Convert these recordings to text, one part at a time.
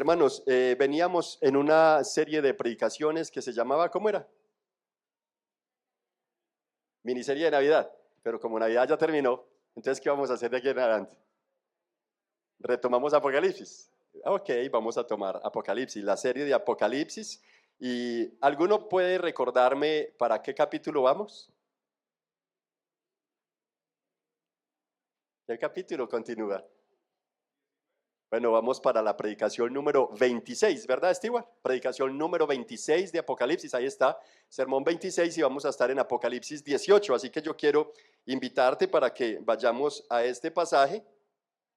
Hermanos, veníamos en una serie de predicaciones que se llamaba, ¿cómo era? Miniserie de Navidad, pero como Navidad ya terminó, entonces ¿qué vamos a hacer de aquí en adelante? Retomamos Apocalipsis. Ok, vamos a tomar Apocalipsis, la serie de Apocalipsis. ¿Y alguno puede recordarme para qué capítulo vamos? ¿Qué capítulo continúa? Bueno, vamos para la predicación número 26, ¿verdad, Stewart? Predicación número 26 de Apocalipsis, ahí está, sermón 26 y vamos a estar en Apocalipsis 18, así que yo quiero invitarte para que vayamos a este pasaje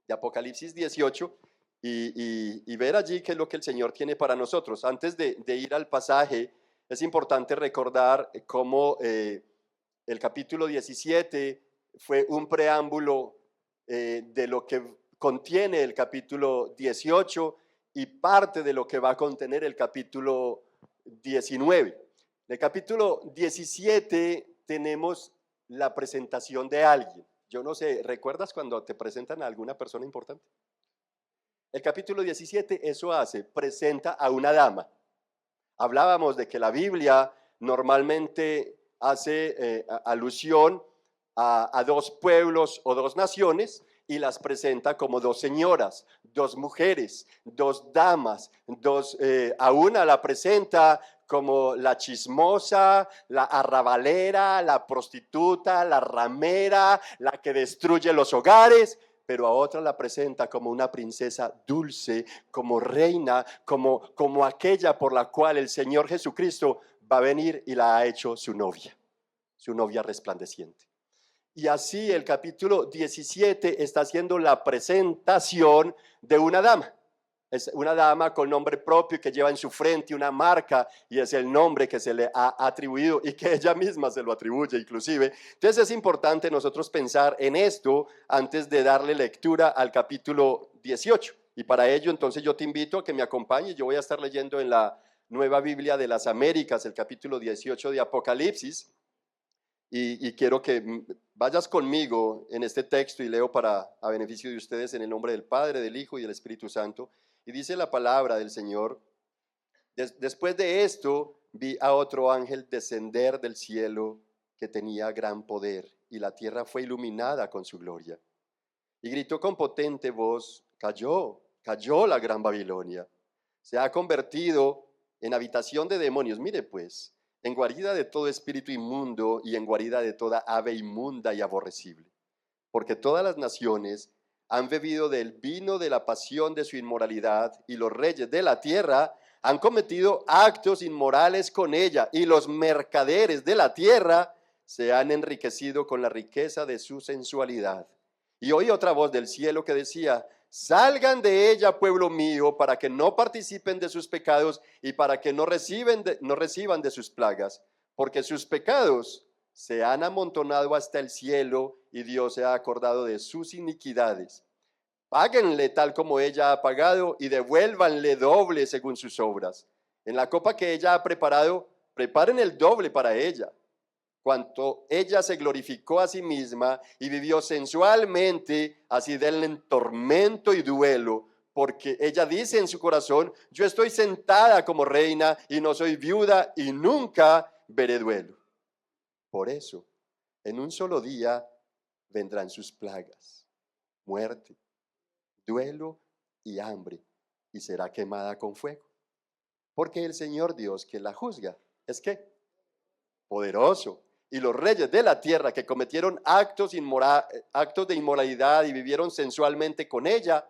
de Apocalipsis 18 y ver allí qué es lo que el Señor tiene para nosotros. Antes de ir al pasaje, es importante recordar cómo el capítulo 17 fue un preámbulo de lo que contiene el capítulo 18 y parte de lo que va a contener el capítulo 19. En el capítulo 17 tenemos la presentación de alguien. Yo no sé, ¿recuerdas cuando te presentan a alguna persona importante? El capítulo 17 eso hace, presenta a una dama. Hablábamos de que la Biblia normalmente hace alusión a dos pueblos o dos naciones y las presenta como dos señoras, dos mujeres, dos damas, a una la presenta como la chismosa, la arrabalera, la prostituta, la ramera, la que destruye los hogares, pero a otra la presenta como una princesa dulce, como reina, como aquella por la cual el Señor Jesucristo va a venir y la ha hecho su novia resplandeciente. Y así el capítulo 17 está haciendo la presentación de una dama. Es una dama con nombre propio que lleva en su frente una marca y es el nombre que se le ha atribuido y que ella misma se lo atribuye inclusive. Entonces es importante nosotros pensar en esto antes de darle lectura al capítulo 18. Y para ello entonces yo te invito a que me acompañes. Yo voy a estar leyendo en la Nueva Biblia de las Américas el capítulo 18 de Apocalipsis. Y quiero que vayas conmigo en este texto y leo a beneficio de ustedes en el nombre del Padre, del Hijo y del Espíritu Santo. Y dice la palabra del Señor: después de esto vi a otro ángel descender del cielo que tenía gran poder, y la tierra fue iluminada con su gloria. Y gritó con potente voz: cayó la gran Babilonia, se ha convertido en habitación de demonios. Mire pues, en guarida de todo espíritu inmundo y en guarida de toda ave inmunda y aborrecible. Porque todas las naciones han bebido del vino de la pasión de su inmoralidad, y los reyes de la tierra han cometido actos inmorales con ella, y los mercaderes de la tierra se han enriquecido con la riqueza de su sensualidad. Y oí otra voz del cielo que decía: salgan de ella, pueblo mío, para que no participen de sus pecados y para que no reciban de sus plagas, porque sus pecados se han amontonado hasta el cielo y Dios se ha acordado de sus iniquidades. Páguenle tal como ella ha pagado y devuélvanle doble según sus obras. En la copa que ella ha preparado, preparen el doble para ella. Cuanto ella se glorificó a sí misma y vivió sensualmente, así denle en tormento y duelo, porque ella dice en su corazón: yo estoy sentada como reina y no soy viuda y nunca veré duelo. Por eso, en un solo día vendrán sus plagas: muerte, duelo y hambre, y será quemada con fuego. Porque el Señor Dios que la juzga es ¿qué? Poderoso. Y los reyes de la tierra que cometieron actos de inmoralidad y vivieron sensualmente con ella,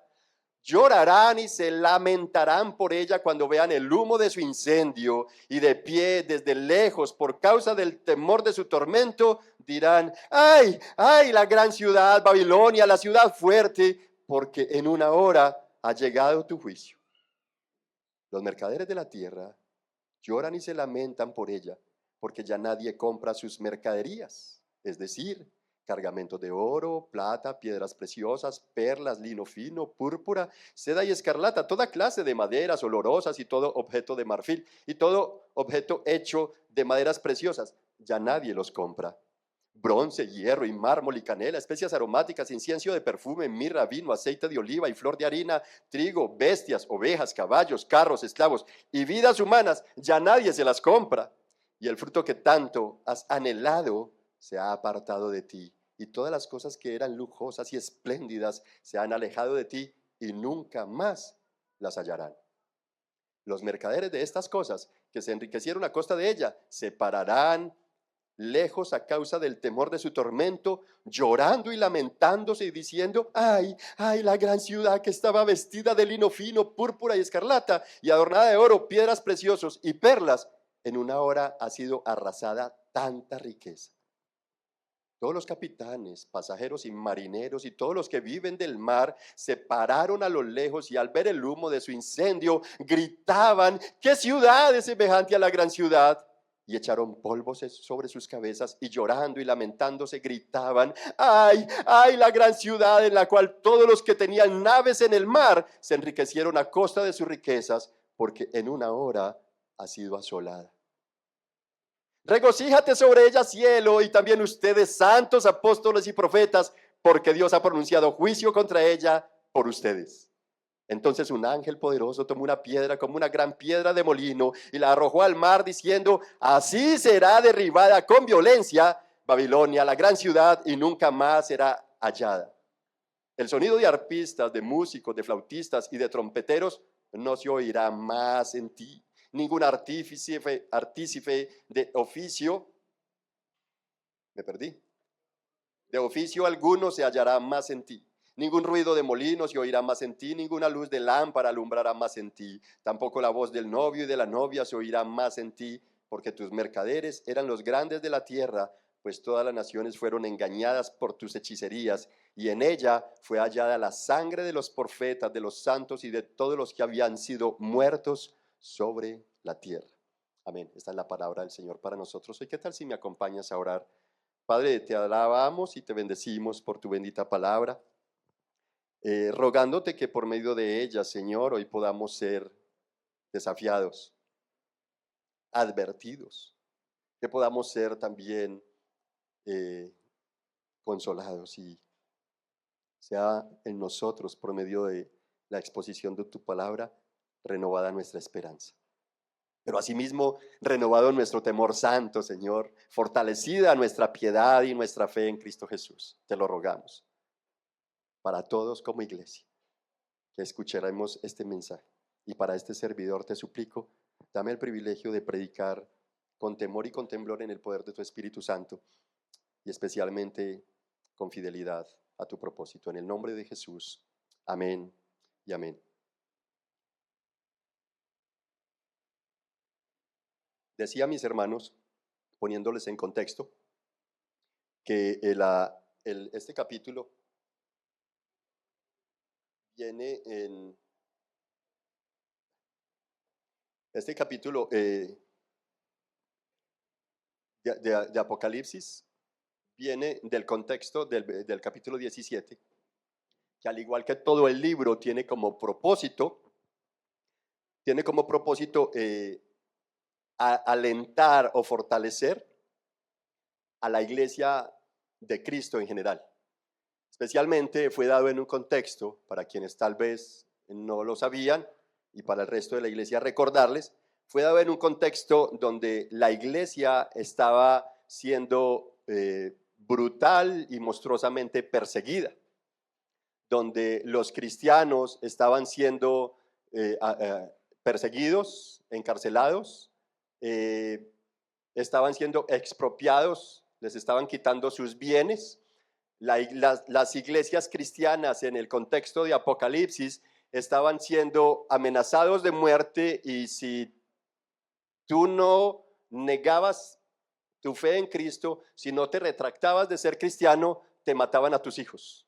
llorarán y se lamentarán por ella cuando vean el humo de su incendio, y de pie desde lejos por causa del temor de su tormento dirán: ¡ay, ay, la gran ciudad Babilonia, la ciudad fuerte! Porque en una hora ha llegado tu juicio. Los mercaderes de la tierra lloran y se lamentan por ella, porque ya nadie compra sus mercaderías, es decir, cargamentos de oro, plata, piedras preciosas, perlas, lino fino, púrpura, seda y escarlata, toda clase de maderas olorosas y todo objeto de marfil y todo objeto hecho de maderas preciosas. Ya nadie los compra. bronce, hierro y mármol y canela, especias aromáticas, incienso de perfume, mirra, vino, aceite de oliva y flor de harina, trigo, bestias, ovejas, caballos, carros, esclavos y vidas humanas, ya nadie se las compra. Y el fruto que tanto has anhelado se ha apartado de ti. Y todas las cosas que eran lujosas y espléndidas se han alejado de ti y nunca más las hallarán. Los mercaderes de estas cosas que se enriquecieron a costa de ella se pararán lejos a causa del temor de su tormento, llorando y lamentándose y diciendo: ay, ay, la gran ciudad que estaba vestida de lino fino, púrpura y escarlata y adornada de oro, piedras preciosas y perlas, en una hora ha sido arrasada tanta riqueza. Todos los capitanes, pasajeros y marineros y todos los que viven del mar se pararon a lo lejos y al ver el humo de su incendio gritaban: ¿qué ciudad es semejante a la gran ciudad? Y echaron polvos sobre sus cabezas y llorando y lamentándose gritaban: ¡ay, ay, la gran ciudad en la cual todos los que tenían naves en el mar se enriquecieron a costa de sus riquezas, porque en una hora ha sido asolada! Regocíjate sobre ella, cielo, y también ustedes, santos, apóstoles y profetas, porque Dios ha pronunciado juicio contra ella por ustedes. Entonces un ángel poderoso tomó una piedra como una gran piedra de molino y la arrojó al mar diciendo: así será derribada con violencia Babilonia, la gran ciudad, y nunca más será hallada. El sonido de arpistas, de músicos, de flautistas y de trompeteros no se oirá más en ti. Ningún artífice de oficio, de oficio alguno se hallará más en ti. Ningún ruido de molino se oirá más en ti, ninguna luz de lámpara alumbrará más en ti. Tampoco la voz del novio y de la novia se oirá más en ti, porque tus mercaderes eran los grandes de la tierra, pues todas las naciones fueron engañadas por tus hechicerías, y en ella fue hallada la sangre de los profetas, de los santos y de todos los que habían sido muertos sobre la tierra. Amén. Esta es la palabra del Señor para nosotros. Hoy, ¿qué tal si me acompañas a orar? Padre, te alabamos y te bendecimos por tu bendita palabra, rogándote que por medio de ella, Señor, hoy podamos ser desafiados, advertidos, que podamos ser también consolados, y sea en nosotros, por medio de la exposición de tu palabra, renovada nuestra esperanza. Pero asimismo, renovado nuestro temor santo, Señor, fortalecida nuestra piedad y nuestra fe en Cristo Jesús. Te lo rogamos para todos como iglesia, que escucharemos este mensaje. Y para este servidor te suplico, dame el privilegio de predicar con temor y con temblor en el poder de tu Espíritu Santo, y especialmente con fidelidad a tu propósito. En el nombre de Jesús. Amén y amén. Decía a mis hermanos, poniéndoles en contexto, que este capítulo viene en... Este capítulo de Apocalipsis viene del contexto del capítulo 17, que al igual que todo el libro tiene como propósito alentar o fortalecer a la iglesia de Cristo en general. Especialmente fue dado en un contexto, para quienes tal vez no lo sabían y para el resto de la iglesia recordarles, fue dado en un contexto donde la iglesia estaba siendo brutal y monstruosamente perseguida, donde los cristianos estaban siendo perseguidos, encarcelados, estaban siendo expropiados, les estaban quitando sus bienes. Las iglesias cristianas en el contexto de Apocalipsis estaban siendo amenazados de muerte, y si tú no negabas tu fe en Cristo, si no te retractabas de ser cristiano, te mataban a tus hijos.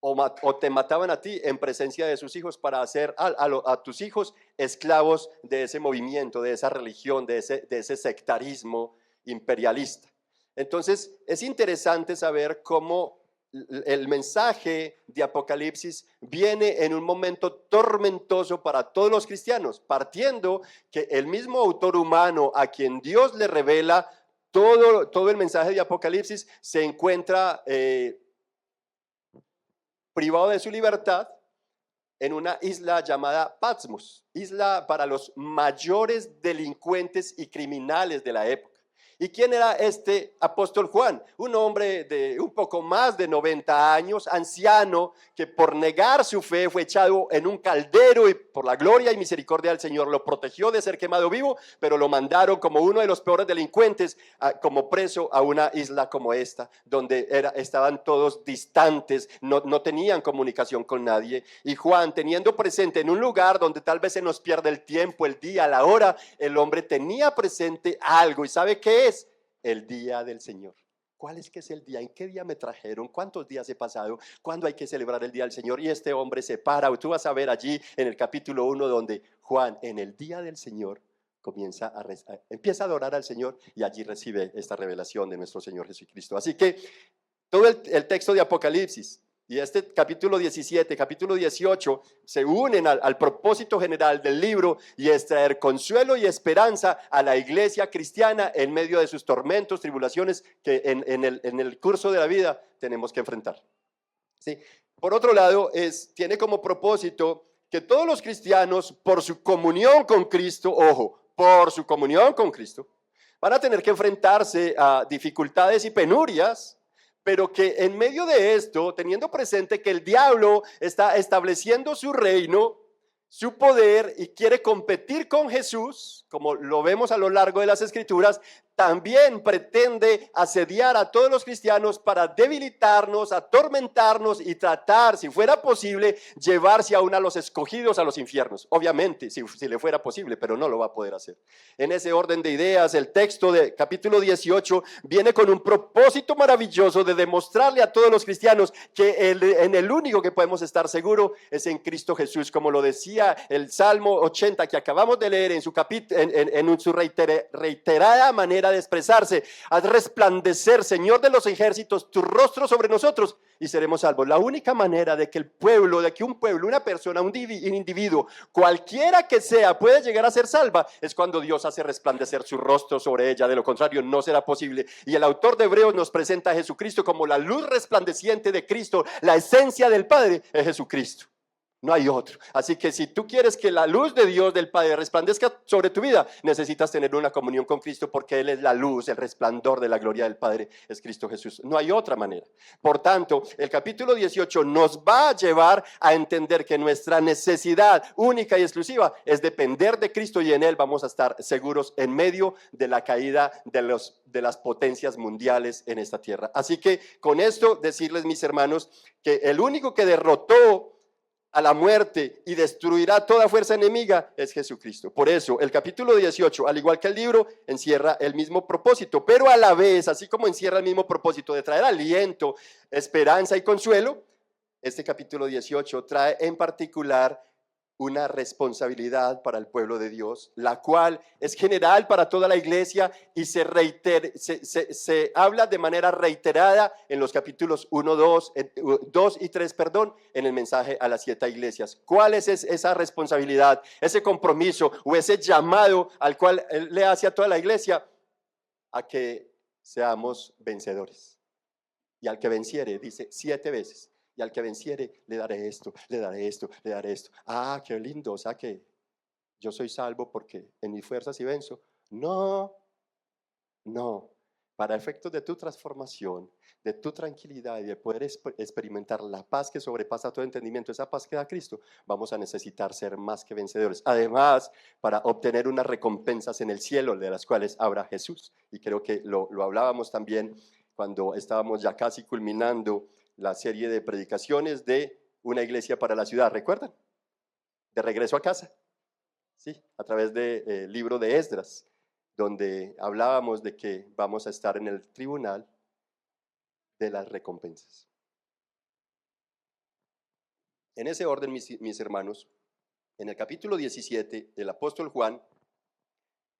O te mataban a ti en presencia de sus hijos para hacer a tus hijos esclavos de ese movimiento, de esa religión, de ese sectarismo imperialista. Entonces es interesante saber cómo el mensaje de Apocalipsis viene en un momento tormentoso para todos los cristianos, partiendo que el mismo autor humano a quien Dios le revela todo el mensaje de Apocalipsis se encuentra privado de su libertad en una isla llamada Patmos, isla para los mayores delincuentes y criminales de la época. ¿Y quién era este apóstol Juan? Un hombre de un poco más de 90 años, anciano, que por negar su fe fue echado en un caldero y por la gloria y misericordia del Señor lo protegió de ser quemado vivo, pero lo mandaron como uno de los peores delincuentes, como preso a una isla como esta, donde estaban todos distantes, no tenían comunicación con nadie. Y Juan, teniendo presente en un lugar donde tal vez se nos pierde el tiempo, el día, la hora, el hombre tenía presente algo. ¿Y sabe qué es? El día del Señor. ¿Cuál es que es el día? ¿En qué día me trajeron? ¿Cuántos días he pasado? ¿Cuándo hay que celebrar el día del Señor? Y este hombre se para, tú vas a ver allí en el capítulo 1 donde Juan en el día del Señor empieza a adorar al Señor y allí recibe esta revelación de nuestro Señor Jesucristo. Así que todo el texto de Apocalipsis y este capítulo 17, capítulo 18 se unen al propósito general del libro y es traer consuelo y esperanza a la iglesia cristiana en medio de sus tormentos, tribulaciones que en el curso de la vida tenemos que enfrentar. ¿Sí? Por otro lado, tiene como propósito que todos los cristianos, por su comunión con Cristo, ojo, por su comunión con Cristo, van a tener que enfrentarse a dificultades y penurias, pero que en medio de esto, teniendo presente que el diablo está estableciendo su reino, su poder y quiere competir con Jesús, como lo vemos a lo largo de las Escrituras, también pretende asediar a todos los cristianos para debilitarnos, atormentarnos y tratar, si fuera posible, llevarse aún a los escogidos a los infiernos. Obviamente, si le fuera posible, pero no lo va a poder hacer. En ese orden de ideas, el texto de capítulo 18 viene con un propósito maravilloso de demostrarle a todos los cristianos que en el único que podemos estar seguros es en Cristo Jesús, como lo decía el Salmo 80 que acabamos de leer en su reiterada manera de expresarse: haz resplandecer, Señor de los ejércitos, tu rostro sobre nosotros y seremos salvos. La única manera de que un pueblo, una persona, un individuo, cualquiera que sea, puede llegar a ser salva es cuando Dios hace resplandecer su rostro sobre ella. De lo contrario, no será posible. Y el autor de Hebreos nos presenta a Jesucristo como la luz resplandeciente de Cristo. La esencia del Padre es Jesucristo. No hay otro. Así que si tú quieres que la luz de Dios, del Padre, resplandezca sobre tu vida, necesitas tener una comunión con Cristo, porque Él es la luz, el resplandor de la gloria del Padre es Cristo Jesús. No hay otra manera. Por tanto, el capítulo 18 nos va a llevar a entender que nuestra necesidad única y exclusiva es depender de Cristo, y en Él vamos a estar seguros en medio de la caída de las potencias mundiales en esta tierra. Así que con esto decirles, mis hermanos, que el único que derrotó a la muerte y destruirá toda fuerza enemiga es Jesucristo. Por eso el capítulo 18, al igual que el libro, encierra el mismo propósito, pero a la vez, así como encierra el mismo propósito de traer aliento, esperanza y consuelo, este capítulo 18 trae en particular una responsabilidad para el pueblo de Dios, la cual es general para toda la iglesia y se habla de manera reiterada en los capítulos 1, 2 y 3, en el mensaje a las 7 iglesias. ¿Cuál es esa responsabilidad, ese compromiso o ese llamado al cual él le hace a toda la iglesia? A que seamos vencedores. Y al que venciere, dice 7 veces. Y al que venciere, le daré esto, le daré esto, le daré esto. Ah, qué lindo, o sea que yo soy salvo porque en mis fuerzas y venzo. No, no. Para efectos de tu transformación, de tu tranquilidad y de poder experimentar la paz que sobrepasa todo entendimiento, esa paz que da Cristo, vamos a necesitar ser más que vencedores. Además, para obtener unas recompensas en el cielo, de las cuales habrá Jesús. Y creo que lo hablábamos también cuando estábamos ya casi culminando la serie de predicaciones de Una Iglesia para la Ciudad. ¿Recuerdan? De regreso a casa. Sí, a través del libro de Esdras, donde hablábamos de que vamos a estar en el tribunal de las recompensas. En ese orden, mis hermanos, en el capítulo 17, el apóstol Juan,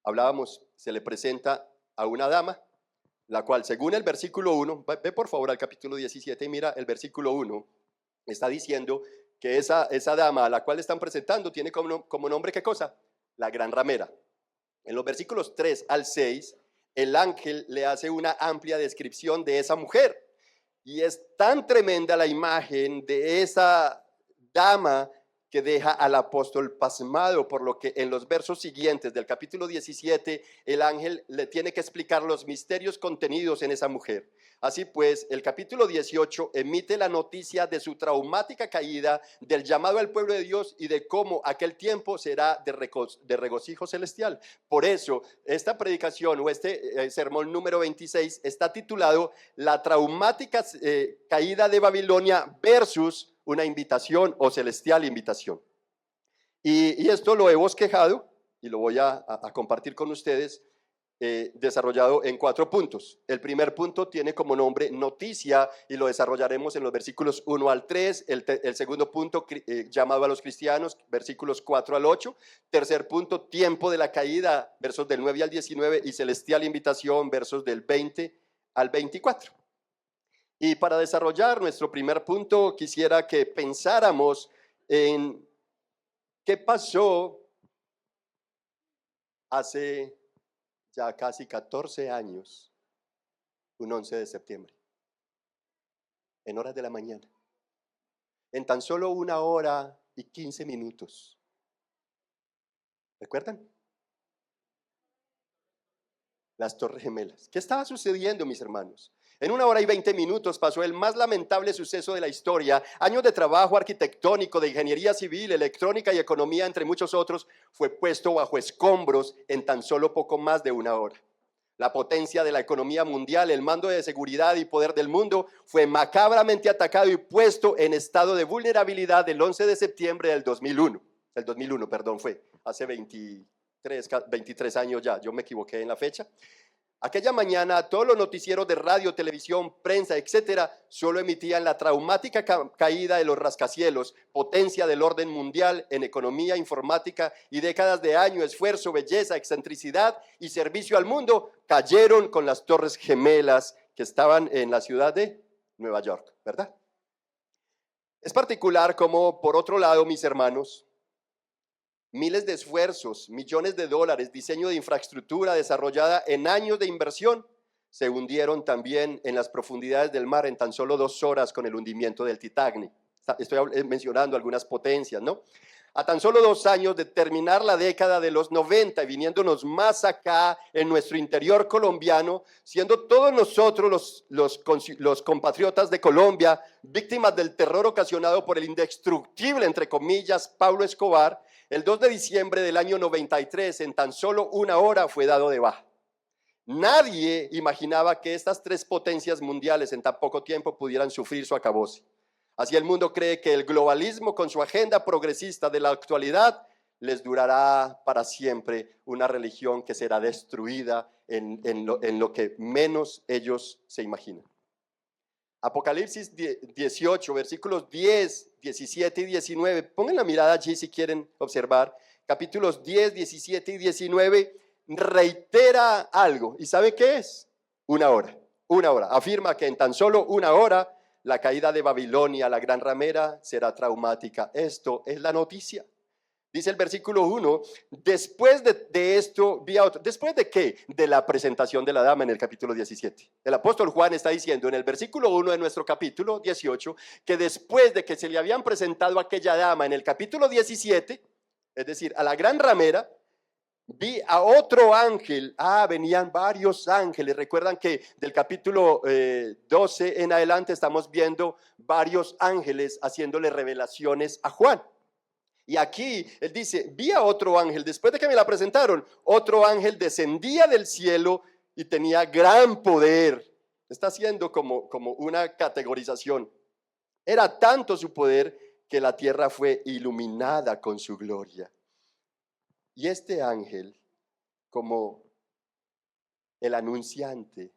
hablábamos, se le presenta a una dama, la cual, según el versículo 1, ve por favor al capítulo 17 y mira el versículo 1, está diciendo que esa dama a la cual están presentando tiene como nombre, ¿qué cosa? La gran ramera. En los versículos 3 al 6 el ángel le hace una amplia descripción de esa mujer. Y es tan tremenda la imagen de esa dama que deja al apóstol pasmado, por lo que en los versos siguientes del capítulo 17, el ángel le tiene que explicar los misterios contenidos en esa mujer. Así pues, el capítulo 18 emite la noticia de su traumática caída, del llamado al pueblo de Dios y de cómo aquel tiempo será de regocijo celestial. Por eso, esta predicación o este sermón número 26 está titulado La traumática caída de Babilonia versus una invitación o celestial invitación. Y esto lo he bosquejado y lo voy a compartir con ustedes, desarrollado en 4 puntos. El primer punto tiene como nombre noticia y lo desarrollaremos en los versículos 1 al 3. El segundo punto, llamado a los cristianos, versículos 4 al 8. Tercer punto, tiempo de la caída, versos del 9 al 19, y celestial invitación, versos del 20 al 24. Y para desarrollar nuestro primer punto, quisiera que pensáramos en qué pasó hace ya casi 14 años, un 11 de septiembre, en horas de la mañana, en tan solo 1 hora y 15 minutos. ¿Recuerdan? Las Torres Gemelas. ¿Qué estaba sucediendo, mis hermanos? En 1 hora y 20 minutos pasó el más lamentable suceso de la historia. Años de trabajo arquitectónico, de ingeniería civil, electrónica y economía, entre muchos otros, fue puesto bajo escombros en tan solo poco más de 1 hora. La potencia de la economía mundial, el mando de seguridad y poder del mundo, fue macabramente atacado y puesto en estado de vulnerabilidad el 11 de septiembre del 2001. El 2001, perdón, fue hace 23 años ya, yo me equivoqué en la fecha. Aquella mañana todos los noticieros de radio, televisión, prensa, etcétera, solo emitían la traumática caída de los rascacielos, potencia del orden mundial en economía, informática y décadas de año, esfuerzo, belleza, excentricidad y servicio al mundo, cayeron con las Torres Gemelas que estaban en la ciudad de Nueva York, ¿verdad? Es particular como, por otro lado, mis hermanos, miles de esfuerzos, millones de dólares, diseño de infraestructura desarrollada en años de inversión, se hundieron también en las profundidades del mar en tan solo 2 horas con el hundimiento del Titanic. Estoy mencionando algunas potencias, ¿no? A tan solo 2 años de terminar la década de los 90 y viniéndonos más acá en nuestro interior colombiano, siendo todos nosotros los compatriotas de Colombia víctimas del terror ocasionado por el indestructible, entre comillas, Pablo Escobar, el 2 de diciembre del año 93, en tan solo 1 hora fue dado de baja. Nadie imaginaba que estas 3 potencias mundiales en tan poco tiempo pudieran sufrir su acabose. Así el mundo cree que el globalismo, con su agenda progresista de la actualidad, les durará para siempre, una religión que será destruida en lo que menos ellos se imaginan. Apocalipsis 18, versículos 10, 17 y 19. Pongan la mirada allí si quieren observar. Capítulos 10, 17 y 19 reitera algo. ¿Y sabe qué es? 1 hora. 1 hora. Afirma que en tan solo 1 hora la caída de Babilonia, la gran ramera, será traumática. Esto es la noticia. Dice el versículo 1, después de esto vi a otro. ¿Después de qué? De la presentación de la dama en el capítulo 17. El apóstol Juan está diciendo en el versículo 1 de nuestro capítulo 18 que después de que se le habían presentado a aquella dama en el capítulo 17, es decir, a la gran ramera, vi a otro ángel. Venían varios ángeles. Recuerdan que del capítulo 12 en adelante estamos viendo varios ángeles haciéndole revelaciones a Juan. Y aquí él dice, vi a otro ángel, después de que me la presentaron, otro ángel descendía del cielo y tenía gran poder. Está haciendo como una categorización. Era tanto su poder que la tierra fue iluminada con su gloria. Y este ángel, como el anunciante,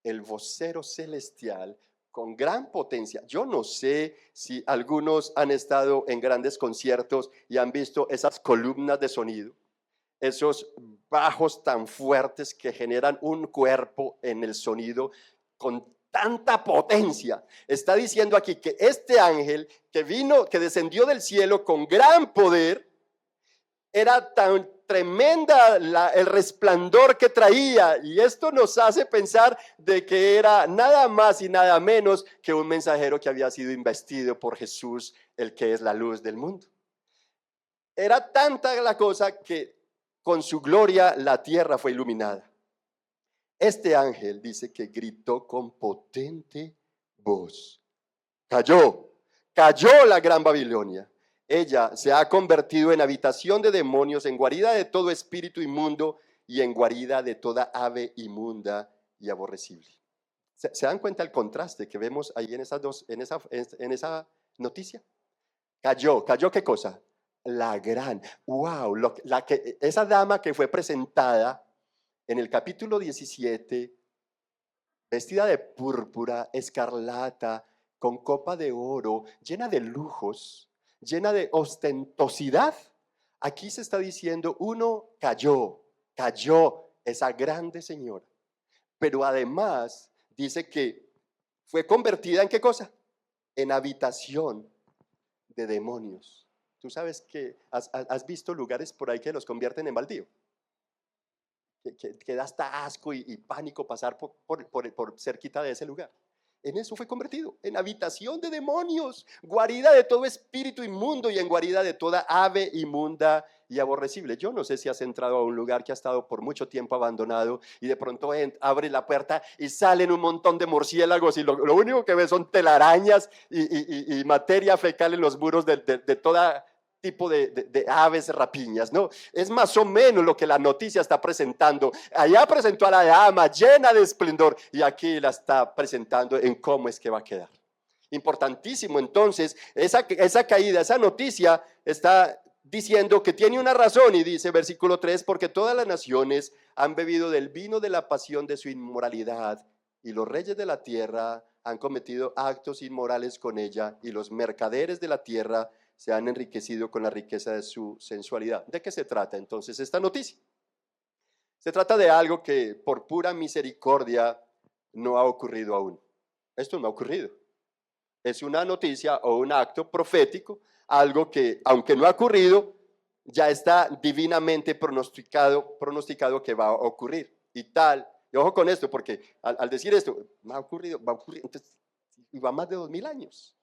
el vocero celestial, con gran potencia. Yo no sé si algunos han estado en grandes conciertos y han visto esas columnas de sonido, esos bajos tan fuertes que generan un cuerpo en el sonido con tanta potencia. Está diciendo aquí que este ángel que descendió del cielo con gran poder, era tan tremenda el resplandor que traía, y esto nos hace pensar de que era nada más y nada menos que un mensajero que había sido investido por Jesús, el que es la luz del mundo. Era tanta la cosa que con su gloria la tierra fue iluminada. Este ángel dice que gritó con potente voz. Cayó la gran Babilonia. Ella se ha convertido en habitación de demonios, en guarida de todo espíritu inmundo y en guarida de toda ave inmunda y aborrecible. ¿Se dan cuenta el contraste que vemos ahí en esa noticia? Cayó ¿qué cosa? La gran, wow, esa dama que fue presentada en el capítulo 17, vestida de púrpura, escarlata, con copa de oro, llena de lujos, llena de ostentosidad. Aquí se está diciendo, cayó esa grande señora. Pero además dice que fue convertida ¿en qué cosa? En habitación de demonios. Tú sabes que has visto lugares por ahí que los convierten en baldío. Que da hasta asco y pánico pasar por cerquita de ese lugar. En eso fue convertido, en habitación de demonios, guarida de todo espíritu inmundo y en guarida de toda ave inmunda y aborrecible. Yo no sé si has entrado a un lugar que ha estado por mucho tiempo abandonado y de pronto abre la puerta y salen un montón de murciélagos y lo único que ves son telarañas y materia fecal en los muros de toda tipo de aves rapiñas, ¿no? Es más o menos lo que la noticia está presentando. Allá presentó a la dama llena de esplendor y aquí la está presentando en cómo es que va a quedar. Importantísimo, entonces, esa caída, esa noticia está diciendo que tiene una razón y dice versículo 3, porque todas las naciones han bebido del vino de la pasión de su inmoralidad y los reyes de la tierra han cometido actos inmorales con ella y los mercaderes de la tierra se han enriquecido con la riqueza de su sensualidad. ¿De qué se trata entonces esta noticia? Se trata de algo que por pura misericordia no ha ocurrido aún. Esto no ha ocurrido. Es una noticia o un acto profético, algo que aunque no ha ocurrido, ya está divinamente pronosticado que va a ocurrir. Y ojo con esto, porque al decir esto, va a ocurrir, entonces, y va más de 2000 años.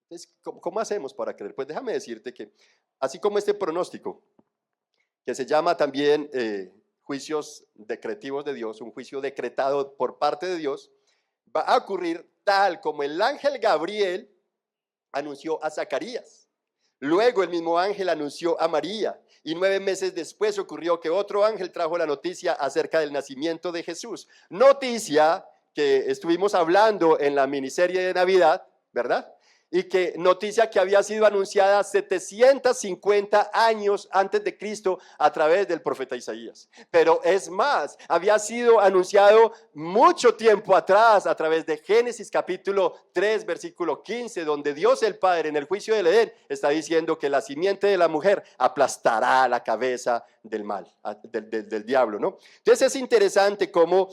Entonces, ¿cómo hacemos para creer? Pues déjame decirte que así como este pronóstico, que se llama también juicios decretivos de Dios, un juicio decretado por parte de Dios, va a ocurrir tal como el ángel Gabriel anunció a Zacarías. Luego el mismo ángel anunció a María y 9 meses después ocurrió que otro ángel trajo la noticia acerca del nacimiento de Jesús. Noticia que estuvimos hablando en la miniserie de Navidad, ¿verdad? Y que noticia que había sido anunciada 750 años antes de Cristo a través del profeta Isaías. Pero es más, había sido anunciado mucho tiempo atrás a través de Génesis capítulo 3, versículo 15, donde Dios el Padre en el juicio del Edén está diciendo que la simiente de la mujer aplastará la cabeza del mal, del diablo, ¿no? Entonces es interesante cómo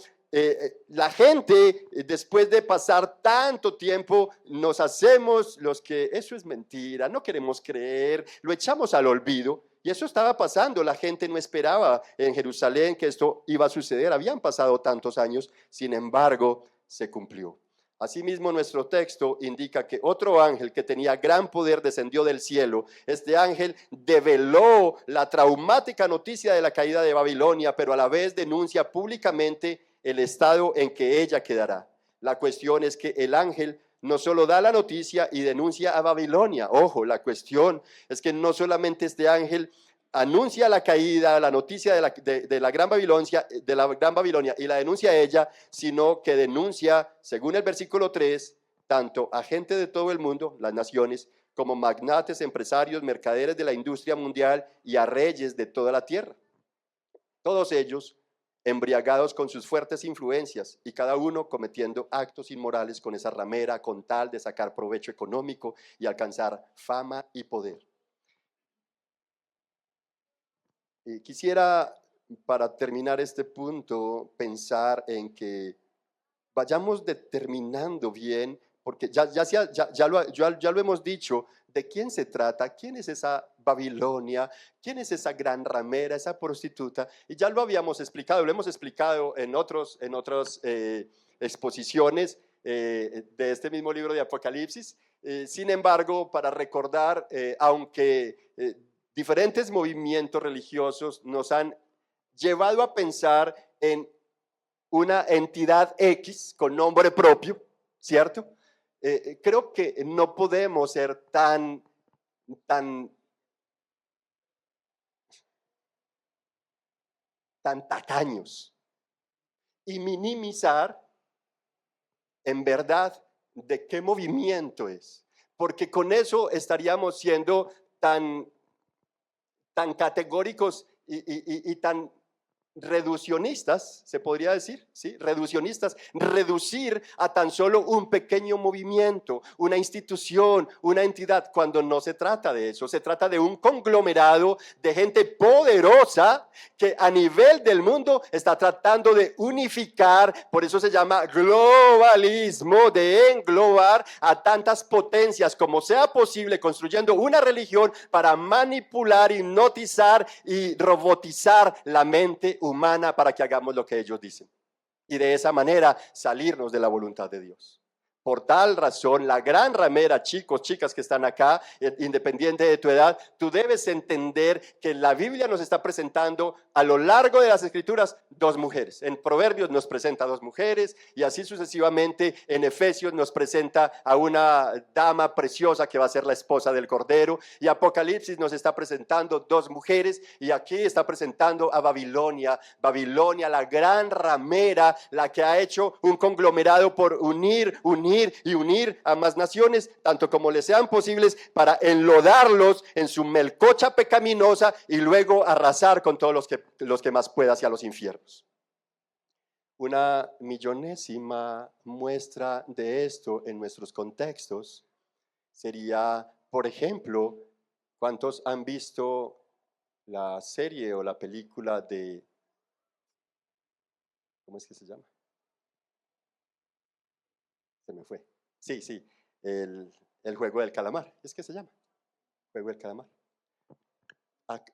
la gente, después de pasar tanto tiempo, nos hacemos los que eso es mentira, no queremos creer, lo echamos al olvido. Y eso estaba pasando, la gente no esperaba en Jerusalén que esto iba a suceder, habían pasado tantos años, sin embargo, se cumplió. Asimismo, nuestro texto indica que otro ángel que tenía gran poder descendió del cielo. Este ángel develó la traumática noticia de la caída de Babilonia, pero a la vez denuncia públicamente el estado en que ella quedará. La cuestión es que el ángel no solo da la noticia y denuncia a Babilonia. Ojo, la cuestión es que no solamente este ángel anuncia la caída, la noticia de la gran Babilonia y la denuncia a ella, sino que denuncia, según el versículo 3, tanto a gente de todo el mundo, las naciones, como magnates, empresarios, mercaderes de la industria mundial y a reyes de toda la tierra. Todos ellos embriagados con sus fuertes influencias y cada uno cometiendo actos inmorales con esa ramera con tal de sacar provecho económico y alcanzar fama y poder. Y quisiera, para terminar este punto, pensar en que vayamos determinando bien, porque ya lo hemos dicho, de quién se trata, quién es esa Babilonia. ¿Quién es esa gran ramera, esa prostituta? Y ya lo habíamos explicado, lo hemos explicado en otras exposiciones de este mismo libro de Apocalipsis. Sin embargo, para recordar, aunque diferentes movimientos religiosos nos han llevado a pensar en una entidad X con nombre propio, ¿cierto? Creo que no podemos ser tan tacaños y minimizar en verdad de qué movimiento es, porque con eso estaríamos siendo tan categóricos y tan reduccionistas, se podría decir, ¿sí? Reduccionistas, reducir a tan solo un pequeño movimiento, una institución, una entidad, cuando no se trata de eso, se trata de un conglomerado de gente poderosa que a nivel del mundo está tratando de unificar, por eso se llama globalismo, de englobar a tantas potencias como sea posible, construyendo una religión para manipular, hipnotizar y robotizar la mente humana para que hagamos lo que ellos dicen y de esa manera salirnos de la voluntad de Dios. Por tal razón, la gran ramera, chicos, chicas que están acá, independiente de tu edad, tú debes entender que la Biblia nos está presentando a lo largo de las Escrituras dos mujeres. En Proverbios nos presenta dos mujeres y así sucesivamente en Efesios nos presenta a una dama preciosa que va a ser la esposa del Cordero y Apocalipsis nos está presentando dos mujeres y aquí está presentando a Babilonia, la gran ramera, la que ha hecho un conglomerado por unir a más naciones, tanto como les sean posibles, para enlodarlos en su melcocha pecaminosa y luego arrasar con todos los que más pueda hacia los infiernos. Una millonésima muestra de esto en nuestros contextos sería, por ejemplo, ¿cuántos han visto la serie o la película de, ¿cómo es que se llama? Se me fue. Sí, el juego del calamar, es que se llama, juego del calamar.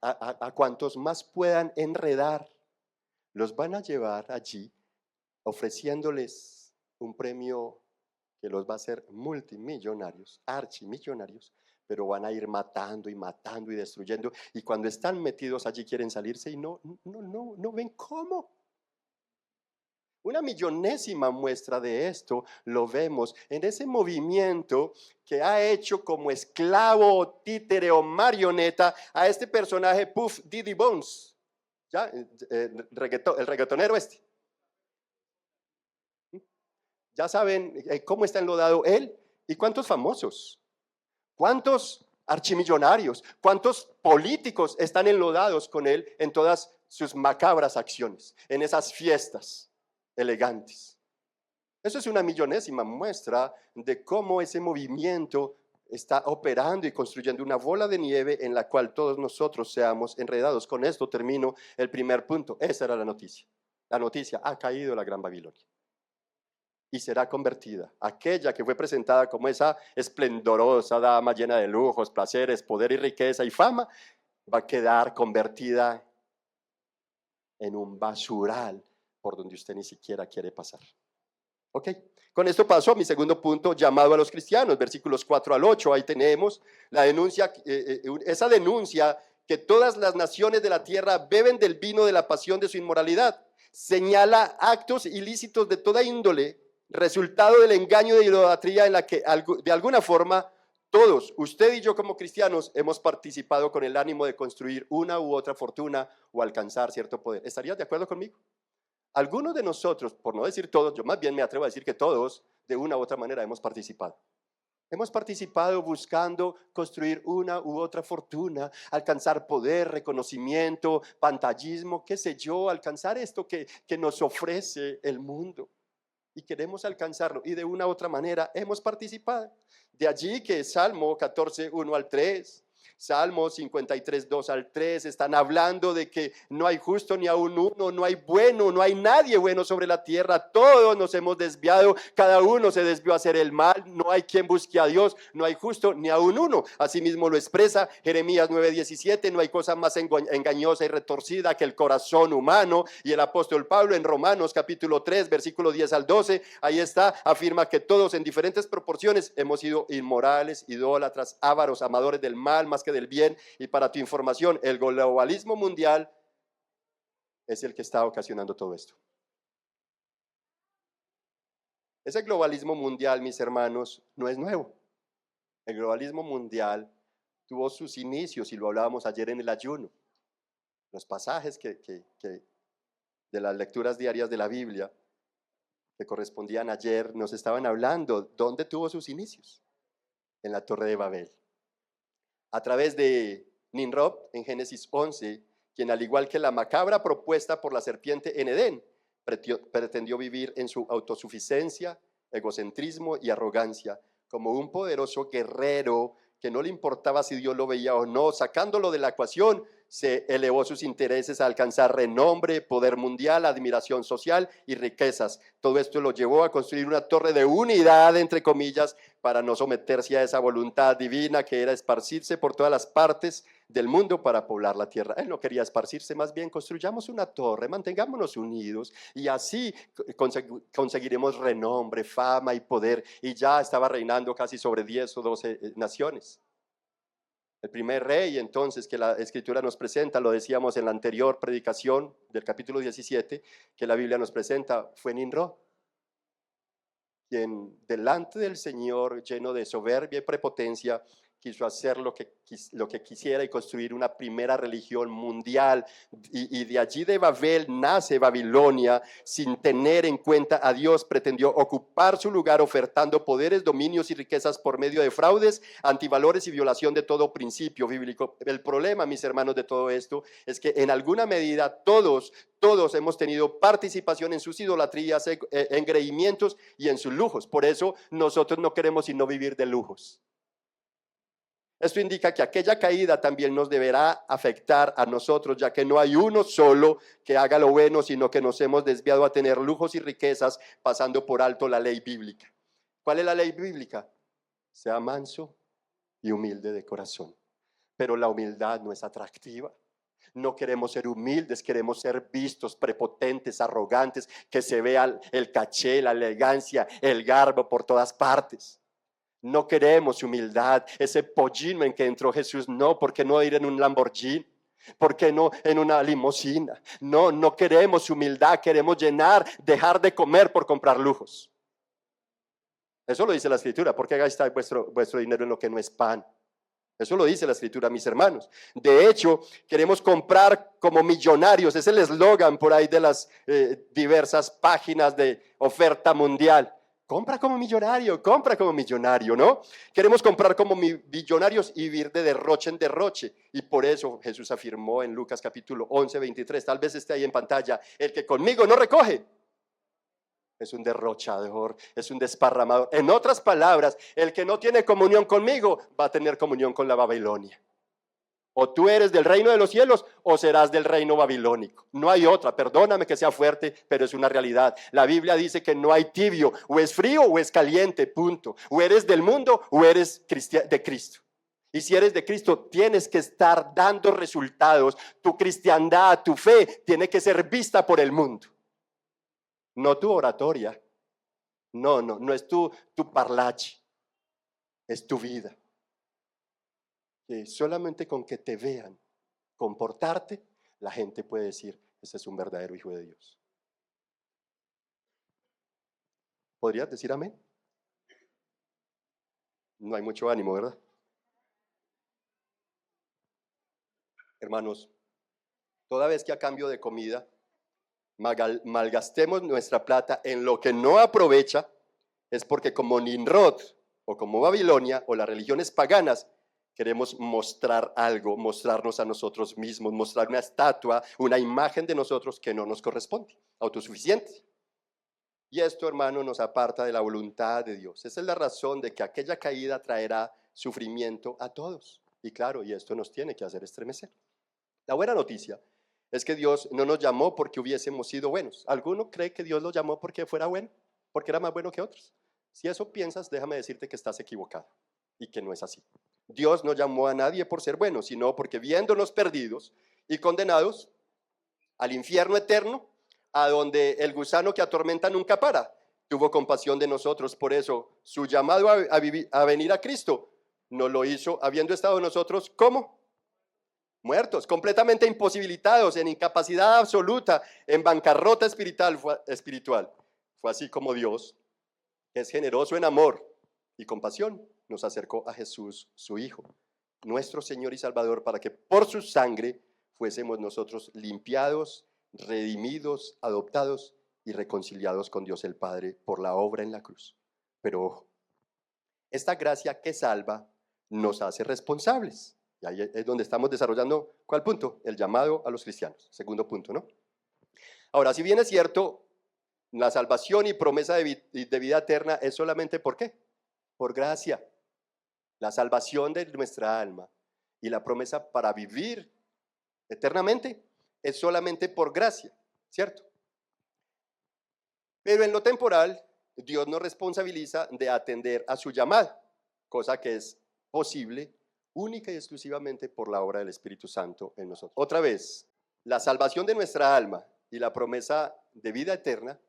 A cuantos más puedan enredar, los van a llevar allí ofreciéndoles un premio que los va a hacer multimillonarios, archimillonarios, pero van a ir matando y destruyendo, y cuando están metidos allí quieren salirse y no ven cómo. Una millonésima muestra de esto lo vemos en ese movimiento que ha hecho como esclavo, títere o marioneta a este personaje Puff Diddy Bones, ¿ya? El reggaetonero este. Ya saben cómo está enlodado él y cuántos famosos, cuántos archimillonarios, cuántos políticos están enlodados con él en todas sus macabras acciones, en esas fiestas elegantes. Eso es una millonésima muestra de cómo ese movimiento está operando y construyendo una bola de nieve en la cual todos nosotros seamos enredados. Con esto termino el primer punto. Esa era la noticia. La noticia: ha caído la gran Babilonia y será convertida. Aquella que fue presentada como esa esplendorosa dama llena de lujos, placeres, poder y riqueza y fama, va a quedar convertida en un basural por donde usted ni siquiera quiere pasar. ¿Ok? Con esto paso a mi segundo punto, llamado a los cristianos, versículos 4 al 8. Ahí tenemos la denuncia, esa denuncia que todas las naciones de la tierra beben del vino de la pasión de su inmoralidad. Señala actos ilícitos de toda índole, resultado del engaño de idolatría en la que de alguna forma todos, usted y yo como cristianos, hemos participado con el ánimo de construir una u otra fortuna o alcanzar cierto poder. ¿Estarías de acuerdo conmigo? Algunos de nosotros, por no decir todos, yo más bien me atrevo a decir que todos, de una u otra manera hemos participado. Hemos participado buscando construir una u otra fortuna, alcanzar poder, reconocimiento, pantallismo, qué sé yo, alcanzar esto que nos ofrece el mundo. Y queremos alcanzarlo y de una u otra manera hemos participado. De allí que Salmo 14, 1 al 3 Salmos 53, 2 al 3 están hablando de que no hay justo ni aun uno, no hay bueno, no hay nadie bueno sobre la tierra. Todos nos hemos desviado, cada uno se desvió a hacer el mal, no hay quien busque a Dios, no hay justo ni aun uno. Asimismo lo expresa Jeremías 9:17, no hay cosa más engañosa y retorcida que el corazón humano. Y el apóstol Pablo en Romanos capítulo 3, versículo 10 al 12, ahí está, afirma que todos en diferentes proporciones hemos sido inmorales, idólatras, ávaros, amadores del mal más que del bien. Y para tu información, el globalismo mundial es el que está ocasionando todo esto. Ese globalismo mundial, mis hermanos, no es nuevo. El globalismo mundial tuvo sus inicios, y lo hablábamos ayer en el ayuno. Los pasajes de las lecturas diarias de la Biblia que correspondían ayer nos estaban hablando dónde tuvo sus inicios. En la Torre de Babel. A través de Nimrod en Génesis 11, quien al igual que la macabra propuesta por la serpiente en Edén, pretendió vivir en su autosuficiencia, egocentrismo y arrogancia, como un poderoso guerrero que no le importaba si Dios lo veía o no. Sacándolo de la ecuación, se elevó sus intereses a alcanzar renombre, poder mundial, admiración social y riquezas. Todo esto lo llevó a construir una torre de unidad, entre comillas, para no someterse a esa voluntad divina que era esparcirse por todas las partes del mundo para poblar la tierra. Él no quería esparcirse, más bien construyamos una torre, mantengámonos unidos y así conseguiremos renombre, fama y poder. Y ya estaba reinando casi sobre 10 o 12 naciones. El primer rey entonces que la escritura nos presenta, lo decíamos en la anterior predicación del capítulo 17, que la Biblia nos presenta, fue Nimrod, quien delante del Señor, lleno de soberbia y prepotencia, quiso hacer lo que quisiera y construir una primera religión mundial. Y de allí de Babel nace Babilonia. Sin tener en cuenta a Dios, pretendió ocupar su lugar ofertando poderes, dominios y riquezas por medio de fraudes, antivalores y violación de todo principio bíblico. El problema, mis hermanos, de todo esto es que en alguna medida todos hemos tenido participación en sus idolatrías, engreimientos y en sus lujos. Por eso nosotros no queremos sino vivir de lujos. Esto indica que aquella caída también nos deberá afectar a nosotros, ya que no hay uno solo que haga lo bueno, sino que nos hemos desviado a tener lujos y riquezas, pasando por alto la ley bíblica. ¿Cuál es la ley bíblica? Sea manso y humilde de corazón. Pero la humildad no es atractiva. No queremos ser humildes, queremos ser vistos, prepotentes, arrogantes, que se vea el caché, la elegancia, el garbo por todas partes. No queremos humildad, ese pollino en que entró Jesús. No, ¿por qué no ir en un Lamborghini? ¿Por qué no en una limusina? No queremos humildad, queremos dejar de comer por comprar lujos. Eso lo dice la Escritura. ¿Por qué gastáis vuestro dinero en lo que no es pan? Eso lo dice la Escritura, mis hermanos. De hecho, queremos comprar como millonarios. Es el eslogan por ahí de las diversas páginas de oferta mundial. Compra como millonario, ¿no? Queremos comprar como millonarios y vivir de derroche en derroche. Y por eso Jesús afirmó en Lucas capítulo 11, 23, tal vez esté ahí en pantalla, el que conmigo no recoge es un derrochador, es un desparramador. En otras palabras, el que no tiene comunión conmigo va a tener comunión con la Babilonia. O tú eres del reino de los cielos o serás del reino babilónico. No hay otra, perdóname que sea fuerte, pero es una realidad. La Biblia dice que no hay tibio, o es frío o es caliente, punto. O eres del mundo o eres de Cristo. Y si eres de Cristo, tienes que estar dando resultados. Tu cristiandad, tu fe, tiene que ser vista por el mundo. No tu oratoria, no es tu parlache, es tu vida. Que solamente con que te vean comportarte, la gente puede decir, ese es un verdadero hijo de Dios. ¿Podrías decir amén? No hay mucho ánimo, ¿verdad? Hermanos, toda vez que a cambio de comida malgastemos nuestra plata en lo que no aprovecha, es porque como Nimrod o como Babilonia o las religiones paganas, queremos mostrar algo, mostrarnos a nosotros mismos, mostrar una estatua, una imagen de nosotros que no nos corresponde, autosuficiente. Y esto, hermano, nos aparta de la voluntad de Dios. Esa es la razón de que aquella caída traerá sufrimiento a todos. Y claro, y esto nos tiene que hacer estremecer. La buena noticia es que Dios no nos llamó porque hubiésemos sido buenos. ¿Alguno cree que Dios lo llamó porque fuera bueno? Porque era más bueno que otros. Si eso piensas, déjame decirte que estás equivocado y que no es así. Dios no llamó a nadie por ser bueno, sino porque viéndonos perdidos y condenados al infierno eterno, a donde el gusano que atormenta nunca para, tuvo compasión de nosotros. Por eso su llamado a venir a Cristo no lo hizo habiendo estado nosotros como muertos, completamente imposibilitados, en incapacidad absoluta, en bancarrota espiritual. Fue así como Dios, que es generoso en amor y compasión, nos acercó a Jesús, su Hijo, nuestro Señor y Salvador, para que por su sangre fuésemos nosotros limpiados, redimidos, adoptados y reconciliados con Dios el Padre por la obra en la cruz. Pero ojo, esta gracia que salva nos hace responsables. Y ahí es donde estamos desarrollando, ¿cuál punto? El llamado a los cristianos, segundo punto, ¿no? Ahora, si bien es cierto, la salvación y promesa de vida eterna es solamente ¿por qué? Por gracia. La salvación de nuestra alma y la promesa para vivir eternamente es solamente por gracia, ¿cierto? Pero en lo temporal, Dios nos responsabiliza de atender a su llamada, cosa que es posible única y exclusivamente por la obra del Espíritu Santo en nosotros. Otra vez, la salvación de nuestra alma y la promesa de vida eterna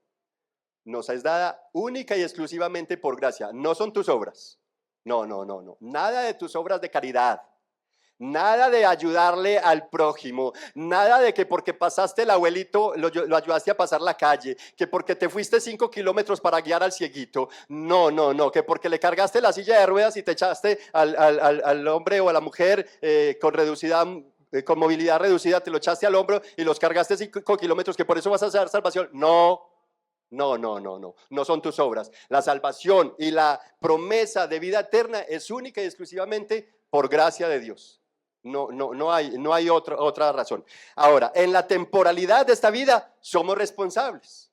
nos es dada única y exclusivamente por gracia. No son tus obras. No. Nada de tus obras de caridad. Nada de ayudarle al prójimo, nada de que porque pasaste el abuelito lo ayudaste a pasar la calle, que porque te fuiste 5 kilómetros para guiar al cieguito, no, que porque le cargaste la silla de ruedas y te echaste al hombre o a la mujer con movilidad reducida, te lo echaste al hombro y los cargaste 5 kilómetros, que por eso vas a hacer salvación. No son tus obras. La salvación y la promesa de vida eterna es única y exclusivamente por gracia de Dios. No hay otra razón. Ahora, en la temporalidad de esta vida somos responsables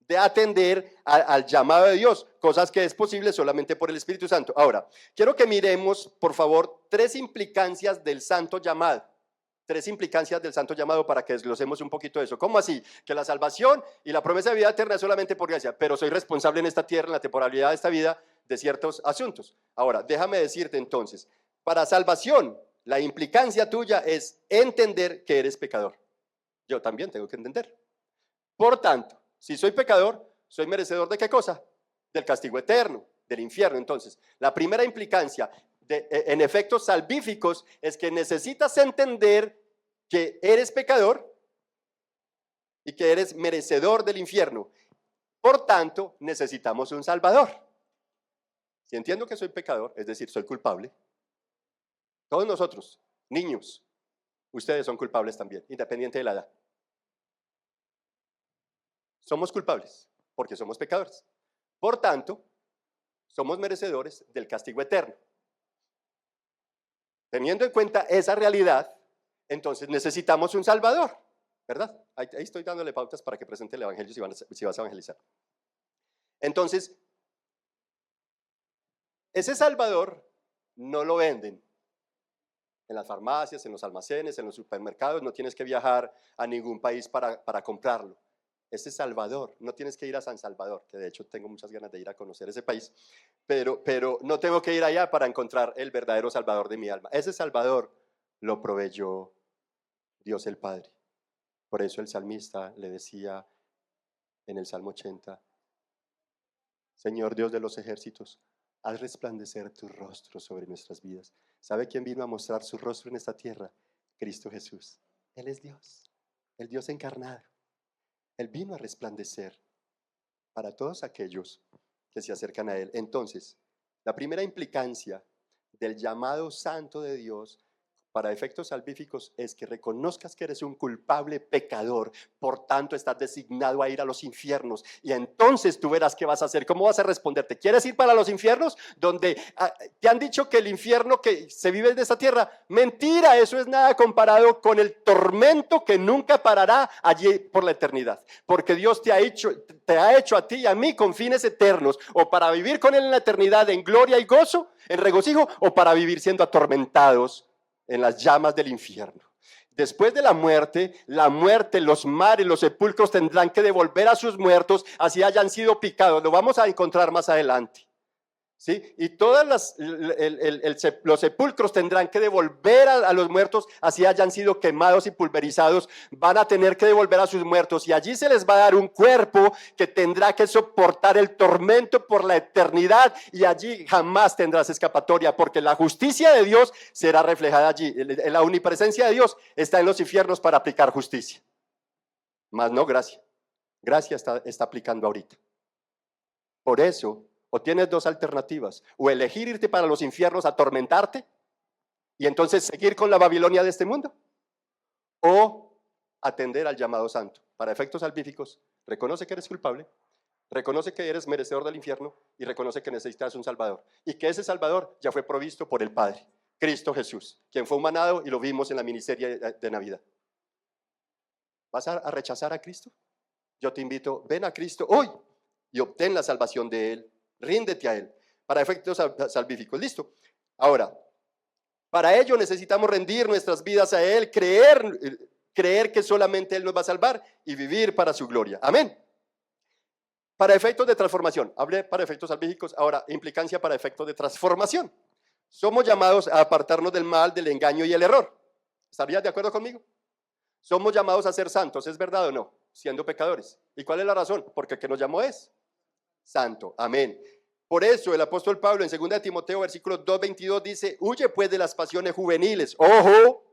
de atender al llamado de Dios, cosas que es posible solamente por el Espíritu Santo. Ahora, quiero que miremos, por favor, 3 implicancias del santo llamado. 3 implicancias del santo llamado para que desglosemos un poquito eso. ¿Cómo así? Que la salvación y la promesa de vida eterna es solamente por gracia, pero soy responsable en esta tierra, en la temporalidad de esta vida, de ciertos asuntos. Ahora, déjame decirte entonces, para salvación, la implicancia tuya es entender que eres pecador. Yo también tengo que entender. Por tanto, si soy pecador, soy merecedor ¿de qué cosa? Del castigo eterno, del infierno. Entonces, la primera implicancia en efectos salvíficos es que necesitas entender que eres pecador y que eres merecedor del infierno. Por tanto, necesitamos un salvador. Si entiendo que soy pecador, es decir, soy culpable, todos nosotros, niños, ustedes son culpables también, independiente de la edad. Somos culpables porque somos pecadores. Por tanto, somos merecedores del castigo eterno. Teniendo en cuenta esa realidad, entonces necesitamos un Salvador, ¿verdad? Ahí estoy dándole pautas para que presente el Evangelio si vas a evangelizar. Entonces, ese Salvador no lo venden en las farmacias, en los almacenes, en los supermercados. No tienes que viajar a ningún país para comprarlo. Ese Salvador, no tienes que ir a San Salvador, que de hecho tengo muchas ganas de ir a conocer ese país, pero no tengo que ir allá para encontrar el verdadero Salvador de mi alma. Ese Salvador lo proveyó Dios el Padre. Por eso el salmista le decía en el Salmo 80, Señor Dios de los ejércitos, haz resplandecer tu rostro sobre nuestras vidas. ¿Sabe quién vino a mostrar su rostro en esta tierra? Cristo Jesús. Él es Dios, el Dios encarnado. Él vino a resplandecer para todos aquellos que se acercan a Él. Entonces, la primera implicancia del llamado santo de Dios para efectos salvíficos es que reconozcas que eres un culpable pecador, por tanto estás designado a ir a los infiernos, y entonces tú verás qué vas a hacer, cómo vas a responder. ¿Te quieres ir para los infiernos? Donde te han dicho que el infierno que se vive en esta tierra, mentira, eso es nada comparado con el tormento que nunca parará allí por la eternidad, porque Dios te ha hecho a ti y a mí con fines eternos, o para vivir con Él en la eternidad en gloria y gozo, en regocijo, o para vivir siendo atormentados en las llamas del infierno. Después de la muerte, los mares, los sepulcros tendrán que devolver a sus muertos, así hayan sido picados. Lo vamos a encontrar más adelante. ¿Sí? Y los sepulcros tendrán que devolver a los muertos, así hayan sido quemados y pulverizados, van a tener que devolver a sus muertos, y allí se les va a dar un cuerpo que tendrá que soportar el tormento por la eternidad, y allí jamás tendrás escapatoria, porque la justicia de Dios será reflejada allí. La omnipresencia de Dios está en los infiernos para aplicar justicia, más no gracia. Gracia está aplicando ahorita. Por eso, o tienes dos alternativas: o elegir irte para los infiernos a atormentarte y entonces seguir con la Babilonia de este mundo, o atender al llamado santo. Para efectos salvíficos, reconoce que eres culpable, reconoce que eres merecedor del infierno y reconoce que necesitas un Salvador, y que ese Salvador ya fue provisto por el Padre, Cristo Jesús, quien fue humanado, y lo vimos en la miniserie de Navidad. ¿Vas a rechazar a Cristo? Yo te invito, ven a Cristo hoy y obtén la salvación de Él. Ríndete a Él, para efectos salvíficos. Listo. Ahora, para ello necesitamos rendir nuestras vidas a Él, creer que solamente Él nos va a salvar y vivir para su gloria. Amén. Para efectos de transformación. Hablé para efectos salvíficos, ahora implicancia para efectos de transformación. Somos llamados a apartarnos del mal, del engaño y el error. ¿Estarías de acuerdo conmigo? Somos llamados a ser santos, ¿es verdad o no? Siendo pecadores. ¿Y cuál es la razón? Porque el que nos llamó es santo. Amén. Por eso el apóstol Pablo en 2 Timoteo versículo 2:22 dice: huye pues de las pasiones juveniles. Ojo,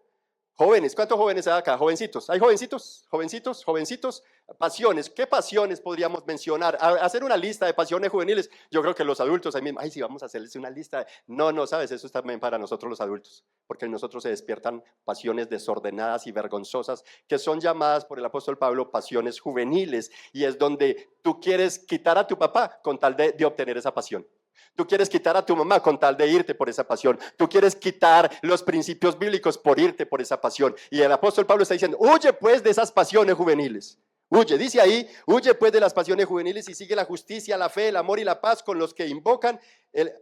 jóvenes. ¿Cuántos jóvenes hay acá? Jovencitos. ¿Hay jovencitos? Jovencitos, jovencitos. Pasiones. ¿Qué pasiones podríamos mencionar? Hacer una lista de pasiones juveniles. Yo creo que los adultos ahí mismo, ay, sí, vamos a hacerles una lista. No, sabes, eso está también para nosotros los adultos, porque en nosotros se despiertan pasiones desordenadas y vergonzosas, que son llamadas por el apóstol Pablo pasiones juveniles, y es donde tú quieres quitar a tu papá con tal de obtener esa pasión. Tú quieres quitar a tu mamá con tal de irte por esa pasión. Tú quieres quitar los principios bíblicos por irte por esa pasión. Y el apóstol Pablo está diciendo: huye pues de esas pasiones juveniles. Huye, dice ahí, huye pues de las pasiones juveniles y sigue la justicia, la fe, el amor y la paz con los que invocan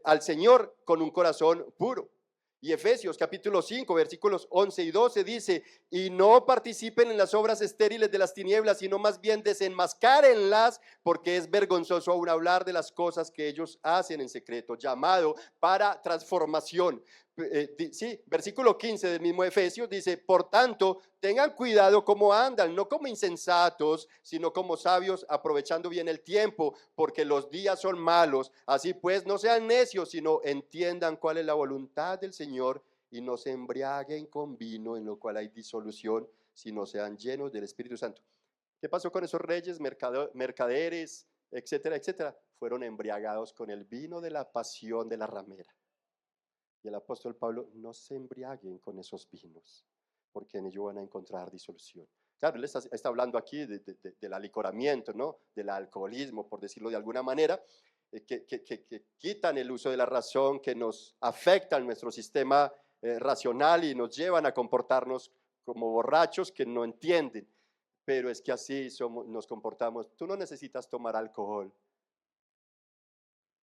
al Señor con un corazón puro. Y Efesios capítulo 5 versículos 11 y 12 dice: y no participen en las obras estériles de las tinieblas, sino más bien desenmascárenlas, porque es vergonzoso aún hablar de las cosas que ellos hacen en secreto. Llamado para transformación. Sí, versículo 15 del mismo Efesios dice: por tanto, tengan cuidado cómo andan, no como insensatos, sino como sabios, aprovechando bien el tiempo, porque los días son malos. Así pues, no sean necios, sino entiendan cuál es la voluntad del Señor, y no se embriaguen con vino, en lo cual hay disolución, sino sean llenos del Espíritu Santo. ¿Qué pasó con esos reyes, mercaderes, etcétera, etcétera? Fueron embriagados con el vino de la pasión de la ramera. Y el apóstol Pablo: no se embriaguen con esos vinos, porque en ello van a encontrar disolución. Claro, él está hablando aquí del alicoramiento, ¿no? Del alcoholismo, por decirlo de alguna manera, que quitan el uso de la razón, que nos afectan nuestro sistema racional y nos llevan a comportarnos como borrachos que no entienden. Pero es que así nos comportamos. Tú no necesitas tomar alcohol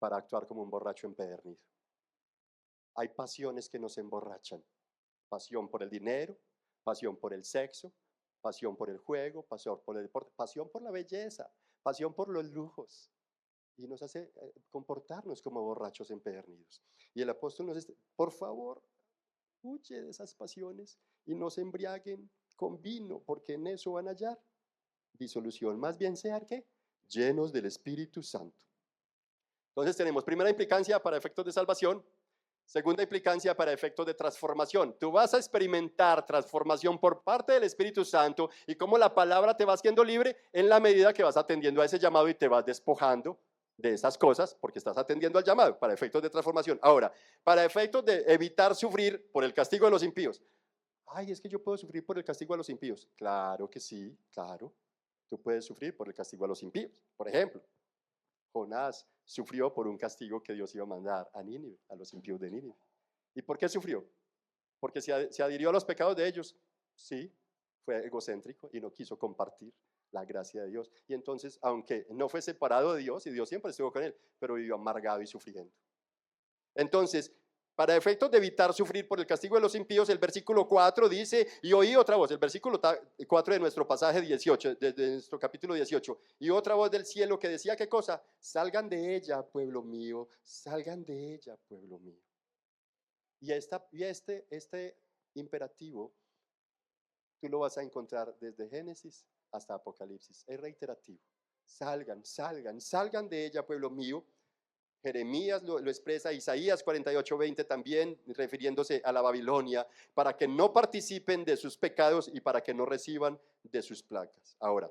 para actuar como un borracho empedernido. Hay pasiones que nos emborrachan: pasión por el dinero, pasión por el sexo, pasión por el juego, pasión por el deporte, pasión por la belleza, pasión por los lujos, y nos hace comportarnos como borrachos empedernidos. Y el apóstol nos dice: por favor, huye de esas pasiones y no se embriaguen con vino, porque en eso van a hallar disolución. Más bien sean, ¿qué? Llenos del Espíritu Santo. Entonces tenemos primera implicancia para efectos de salvación. Segunda implicancia para efectos de transformación. Tú vas a experimentar transformación por parte del Espíritu Santo, y cómo la palabra te va haciendo libre en la medida que vas atendiendo a ese llamado y te vas despojando de esas cosas, porque estás atendiendo al llamado, para efectos de transformación. Ahora, para efectos de evitar sufrir por el castigo de los impíos. Ay, es que yo puedo sufrir por el castigo de los impíos. Claro que sí, claro. Tú puedes sufrir por el castigo a los impíos. Por ejemplo, Jonás sufrió por un castigo que Dios iba a mandar a Nínive, a los impíos de Nínive. ¿Y por qué sufrió? Porque se adhirió a los pecados de ellos. Sí, fue egocéntrico y no quiso compartir la gracia de Dios. Y entonces, aunque no fue separado de Dios, y Dios siempre estuvo con él, pero vivió amargado y sufriendo. Entonces, Para efectos de evitar sufrir por el castigo de los impíos, el versículo 4 dice, y oí otra voz, el versículo 4 de nuestro pasaje 18, de nuestro capítulo 18, y otra voz del cielo que decía, ¿qué cosa? Salgan de ella, pueblo mío, salgan de ella, pueblo mío. Y este imperativo tú lo vas a encontrar desde Génesis hasta Apocalipsis, es reiterativo. Salgan, salgan, salgan de ella, pueblo mío. Jeremías lo expresa, Isaías 48:20 también, refiriéndose a la Babilonia, para que no participen de sus pecados y para que no reciban de sus plagas. Ahora,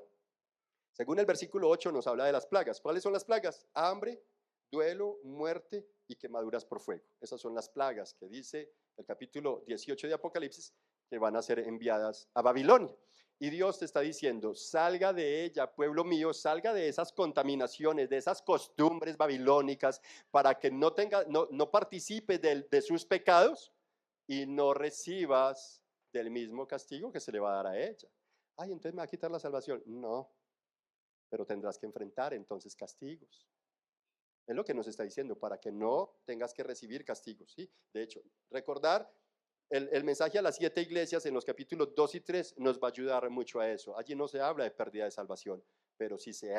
según el versículo 8 nos habla de las plagas. ¿Cuáles son las plagas? Hambre, duelo, muerte y quemaduras por fuego. Esas son las plagas que dice el capítulo 18 de Apocalipsis que van a ser enviadas a Babilonia. Y Dios te está diciendo, salga de ella, pueblo mío, salga de esas contaminaciones, de esas costumbres babilónicas, para que no participe de sus pecados y no recibas del mismo castigo que se le va a dar a ella. Ay, entonces me va a quitar la salvación. No, pero tendrás que enfrentar entonces castigos. Es lo que nos está diciendo, para que no tengas que recibir castigos, ¿sí? De hecho, recordar el mensaje a las 7 iglesias en los capítulos 2 y 3 nos va a ayudar mucho a eso. Allí no se habla de pérdida de salvación, pero sí se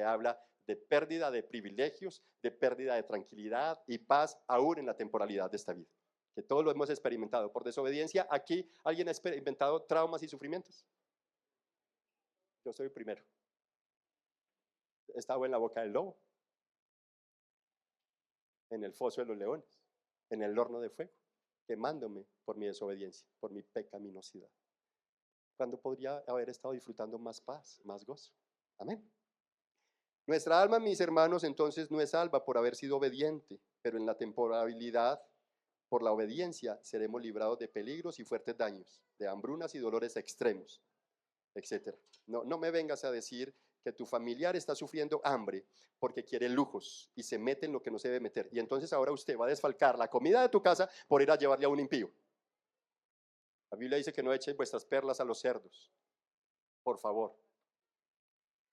habla de pérdida de privilegios, de pérdida de tranquilidad y paz aún en la temporalidad de esta vida. Que todos lo hemos experimentado. Por desobediencia, aquí alguien ha experimentado traumas y sufrimientos. Yo soy el primero. He estado en la boca del lobo, en el foso de los leones, en el horno de fuego, quemándome por mi desobediencia, por mi pecaminosidad. Cuando podría haber estado disfrutando más paz, más gozo. Amén. Nuestra alma, mis hermanos, entonces no es salva por haber sido obediente, pero en la temporalidad, por la obediencia, seremos librados de peligros y fuertes daños, de hambrunas y dolores extremos, etc. No me vengas a decir que tu familiar está sufriendo hambre porque quiere lujos y se mete en lo que no se debe meter. Y entonces ahora usted va a desfalcar la comida de tu casa por ir a llevarle a un impío. La Biblia dice que no echen vuestras perlas a los cerdos. Por favor.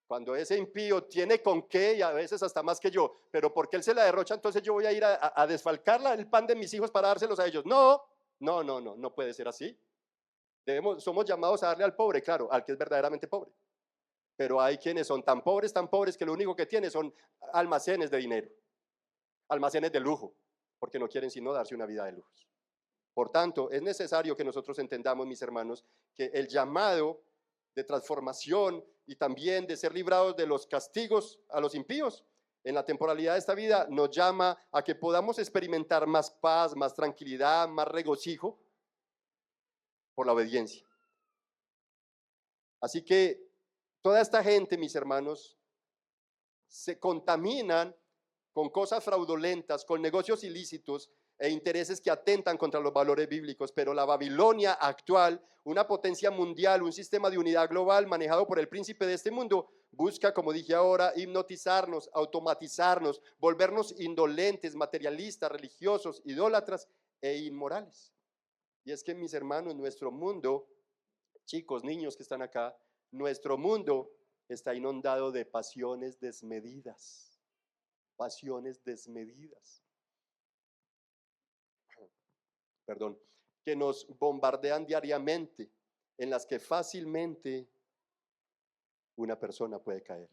Cuando ese impío tiene con qué, y a veces hasta más que yo, pero porque él se la derrocha, entonces yo voy a ir a desfalcar el pan de mis hijos para dárselos a ellos. No puede ser así. Somos llamados a darle al pobre, claro, al que es verdaderamente pobre. Pero hay quienes son tan pobres que lo único que tienen son almacenes de dinero, almacenes de lujo, porque no quieren sino darse una vida de lujos. Por tanto, es necesario que nosotros entendamos, mis hermanos, que el llamado de transformación y también de ser librados de los castigos a los impíos en la temporalidad de esta vida nos llama a que podamos experimentar más paz, más tranquilidad, más regocijo por la obediencia. Así que toda esta gente, mis hermanos, se contaminan con cosas fraudulentas, con negocios ilícitos e intereses que atentan contra los valores bíblicos, pero la Babilonia actual, una potencia mundial, un sistema de unidad global manejado por el príncipe de este mundo, busca, como dije ahora, hipnotizarnos, automatizarnos, volvernos indolentes, materialistas, religiosos, idólatras e inmorales. Y es que, mis hermanos, nuestro mundo, chicos, niños que están acá, nuestro mundo está inundado de pasiones desmedidas. Pasiones desmedidas. Perdón, que nos bombardean diariamente, en las que fácilmente una persona puede caer.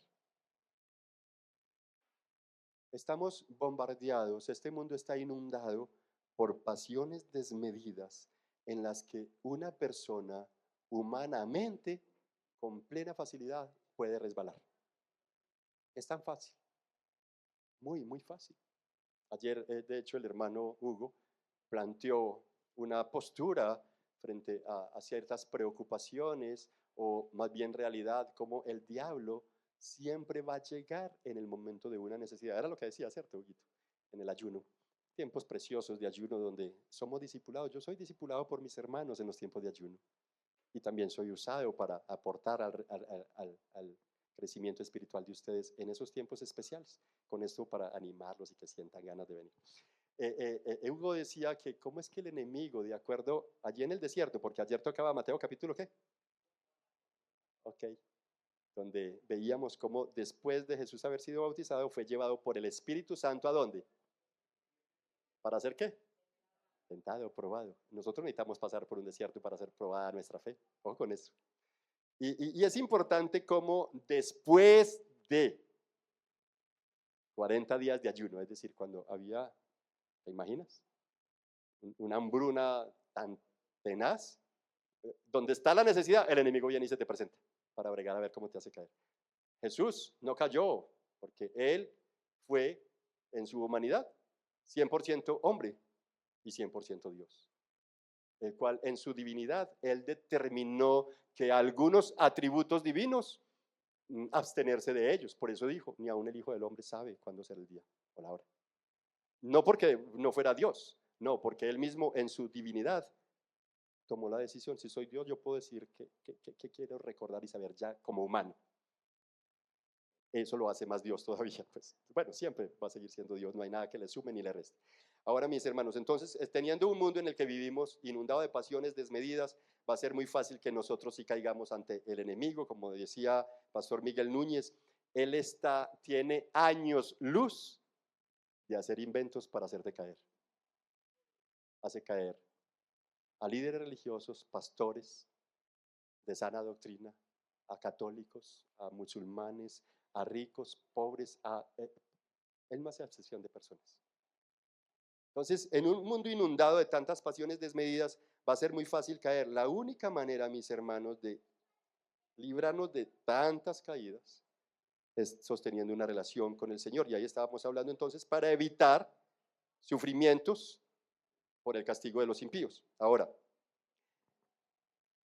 Estamos bombardeados, este mundo está inundado por pasiones desmedidas en las que una persona humanamente con plena facilidad puede resbalar. Es tan fácil, muy, muy fácil. Ayer, de hecho, el hermano Hugo planteó una postura frente a ciertas preocupaciones o más bien realidad, como el diablo siempre va a llegar en el momento de una necesidad. Era lo que decía, ¿cierto, Huguito? En el ayuno. Tiempos preciosos de ayuno donde somos discipulados. Yo soy discipulado por mis hermanos en los tiempos de ayuno. Y también soy usado para aportar al crecimiento espiritual de ustedes en esos tiempos especiales. Con esto para animarlos y que sientan ganas de venir. Hugo decía que cómo es que el enemigo, de acuerdo, allí en el desierto, porque ayer tocaba Mateo capítulo ¿qué? Ok, donde veíamos cómo después de Jesús haber sido bautizado fue llevado por el Espíritu Santo ¿a dónde? ¿Para hacer qué? tentado, probado. Nosotros necesitamos pasar por un desierto para ser probada nuestra fe. Ojo con eso. Y es importante cómo después de 40 días de ayuno, es decir, cuando había, ¿te imaginas? Una hambruna tan tenaz, donde está la necesidad, el enemigo viene y se te presenta para bregar a ver cómo te hace caer. Jesús no cayó porque él fue en su humanidad 100% hombre y 100% Dios, el cual en su divinidad él determinó que algunos atributos divinos abstenerse de ellos. Por eso dijo, ni aun el Hijo del Hombre sabe cuándo será el día o la hora. No porque no fuera Dios, no, porque él mismo en su divinidad tomó la decisión. Si soy Dios, yo puedo decir que quiero recordar y saber ya como humano. Eso lo hace más Dios todavía, pues. Bueno, siempre va a seguir siendo Dios, no hay nada que le sume ni le reste. Ahora, mis hermanos, entonces, teniendo un mundo en el que vivimos inundado de pasiones desmedidas, va a ser muy fácil que nosotros sí caigamos ante el enemigo, como decía Pastor Miguel Núñez. Él tiene años luz de hacer inventos para hacerte caer. Hace caer a líderes religiosos, pastores de sana doctrina, a católicos, a musulmanes, a ricos, pobres, él no hace excepción de personas. Entonces, en un mundo inundado de tantas pasiones desmedidas, va a ser muy fácil caer. La única manera, mis hermanos, de librarnos de tantas caídas es sosteniendo una relación con el Señor. Y ahí estábamos hablando entonces para evitar sufrimientos por el castigo de los impíos. Ahora,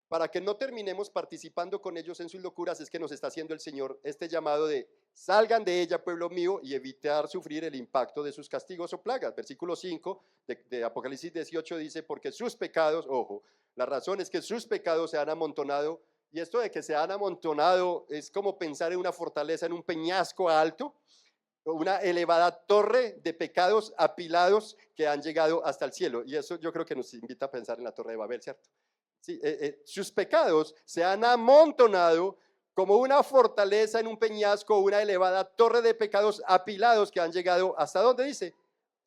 para que no terminemos participando con ellos en sus locuras, es que nos está haciendo el Señor este llamado de salgan de ella, pueblo mío, y evitar sufrir el impacto de sus castigos o plagas. Versículo 5 de Apocalipsis 18 dice, porque sus pecados, ojo, la razón es que sus pecados se han amontonado, y esto de que se han amontonado es como pensar en una fortaleza, en un peñasco alto, una elevada torre de pecados apilados que han llegado hasta el cielo, y eso yo creo que nos invita a pensar en la Torre de Babel, ¿cierto? Sí, sus pecados se han amontonado como una fortaleza en un peñasco, una elevada torre de pecados apilados que han llegado hasta ¿dónde dice?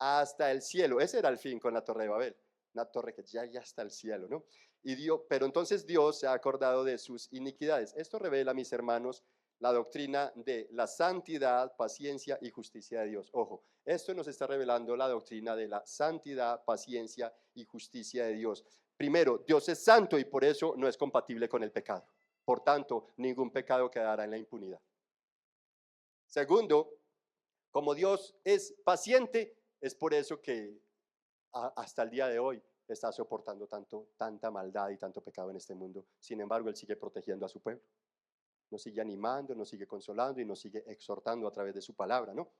Hasta el cielo. Ese era el fin con la Torre de Babel, una torre que ya hasta el cielo, ¿no? Pero entonces Dios se ha acordado de sus iniquidades. Esto revela, mis hermanos, la doctrina de la santidad, paciencia y justicia de Dios. Ojo, esto nos está revelando la doctrina de la santidad, paciencia y justicia de Dios. Primero, Dios es santo y por eso no es compatible con el pecado. Por tanto, ningún pecado quedará en la impunidad. Segundo, como Dios es paciente, es por eso que hasta el día de hoy está soportando tanta maldad y tanto pecado en este mundo. Sin embargo, Él sigue protegiendo a su pueblo. Nos sigue animando, nos sigue consolando y nos sigue exhortando a través de su palabra, ¿no?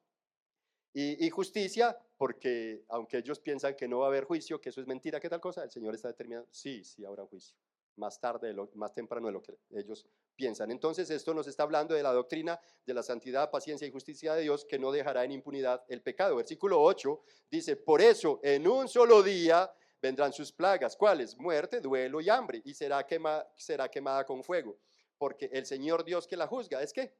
Y justicia, porque aunque ellos piensan que no va a haber juicio, que eso es mentira, ¿qué tal cosa? El Señor está determinado, sí habrá juicio, más tarde, más temprano de lo que ellos piensan. Entonces esto nos está hablando de la doctrina de la santidad, paciencia y justicia de Dios, que no dejará en impunidad el pecado. Versículo 8 dice, por eso en un solo día vendrán sus plagas, ¿cuáles? Muerte, duelo y hambre, y será quemada con fuego, porque el Señor Dios que la juzga, ¿es qué?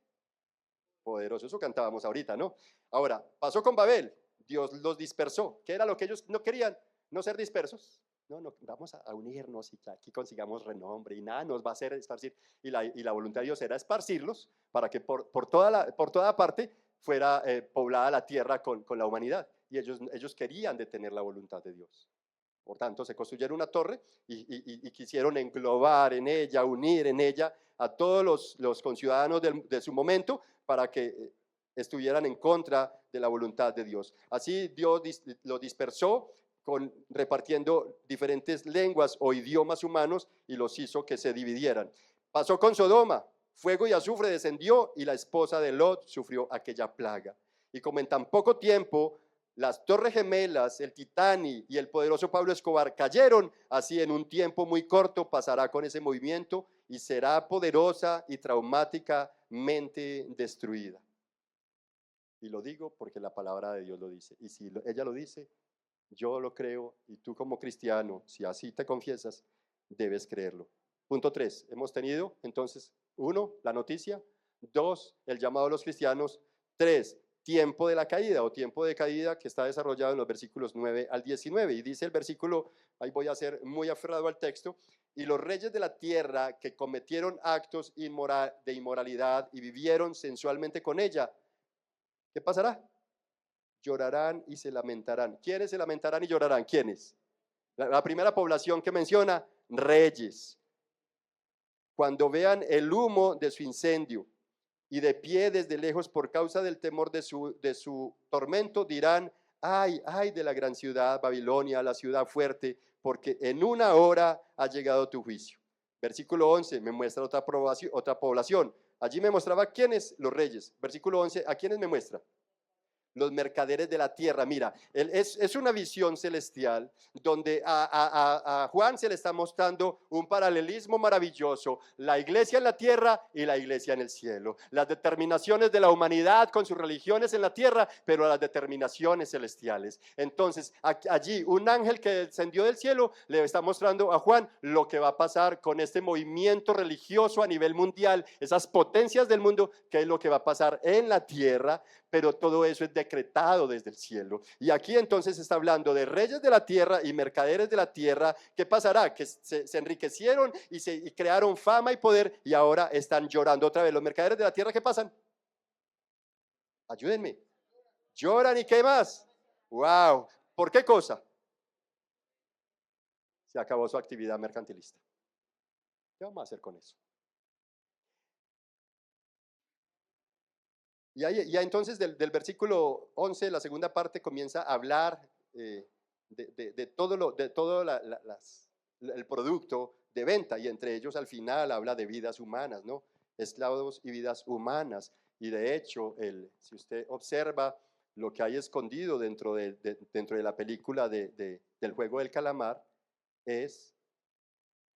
Poderoso, eso cantábamos ahorita, ¿no? Ahora, pasó con Babel, Dios los dispersó. ¿Qué era lo que ellos no querían? No ser dispersos. No, vamos a unirnos y que aquí consigamos renombre y nada nos va a hacer esparcir. Y la voluntad de Dios era esparcirlos para que por toda parte fuera poblada la tierra con la humanidad. Y ellos querían detener la voluntad de Dios. Por tanto, se construyeron una torre y quisieron englobar en ella, unir en ella a todos los conciudadanos de su momento para que estuvieran en contra de la voluntad de Dios. Así Dios lo dispersó repartiendo diferentes lenguas o idiomas humanos y los hizo que se dividieran. Pasó con Sodoma, fuego y azufre descendió y la esposa de Lot sufrió aquella plaga. Y como en tan poco tiempo las Torres Gemelas, el Titanic y el poderoso Pablo Escobar cayeron, así en un tiempo muy corto pasará con ese movimiento y será poderosa y traumáticamente destruida. Y lo digo porque la palabra de Dios lo dice. Y si ella lo dice, yo lo creo y tú como cristiano, si así te confiesas, debes creerlo. Punto 3. Hemos tenido entonces 1, la noticia. 2, el llamado a los cristianos. 3, tiempo de la caída o tiempo de caída que está desarrollado en los versículos 9 al 19. Y dice el versículo, ahí voy a ser muy aferrado al texto, y los reyes de la tierra que cometieron actos de inmoralidad y vivieron sensualmente con ella, ¿qué pasará? Llorarán y se lamentarán. ¿Quiénes se lamentarán y llorarán? ¿Quiénes? La primera población que menciona, reyes. Cuando vean el humo de su incendio y de pie desde lejos por causa del temor de su tormento, dirán, ay, ay de la gran ciudad, Babilonia, la ciudad fuerte, porque en una hora ha llegado tu juicio. Versículo 11 me muestra otra población. Allí me mostraba quiénes, los reyes. Versículo 11, ¿a quiénes me muestra? Los mercaderes de la tierra. Mira, es una visión celestial donde a Juan se le está mostrando un paralelismo maravilloso, la iglesia en la tierra y la iglesia en el cielo, las determinaciones de la humanidad con sus religiones en la tierra, pero las determinaciones celestiales. Entonces allí un ángel que descendió del cielo le está mostrando a Juan lo que va a pasar con este movimiento religioso a nivel mundial, esas potencias del mundo, que es lo que va a pasar en la tierra, pero todo eso es decretado desde el cielo. Y aquí entonces está hablando de reyes de la tierra y mercaderes de la tierra. ¿Qué pasará? Que se enriquecieron y crearon fama y poder y ahora están llorando otra vez. Los mercaderes de la tierra, ¿qué pasan? Ayúdenme. Lloran y ¿qué más? ¡Wow! ¿Por qué cosa? Se acabó su actividad mercantilista. ¿Qué vamos a hacer con eso? Y ya entonces del versículo 11, la segunda parte comienza a hablar de todo el producto de venta, y entre ellos al final habla de vidas humanas, ¿no? Esclavos y vidas humanas. Y de hecho, si usted observa lo que hay escondido dentro de la película del juego del calamar, es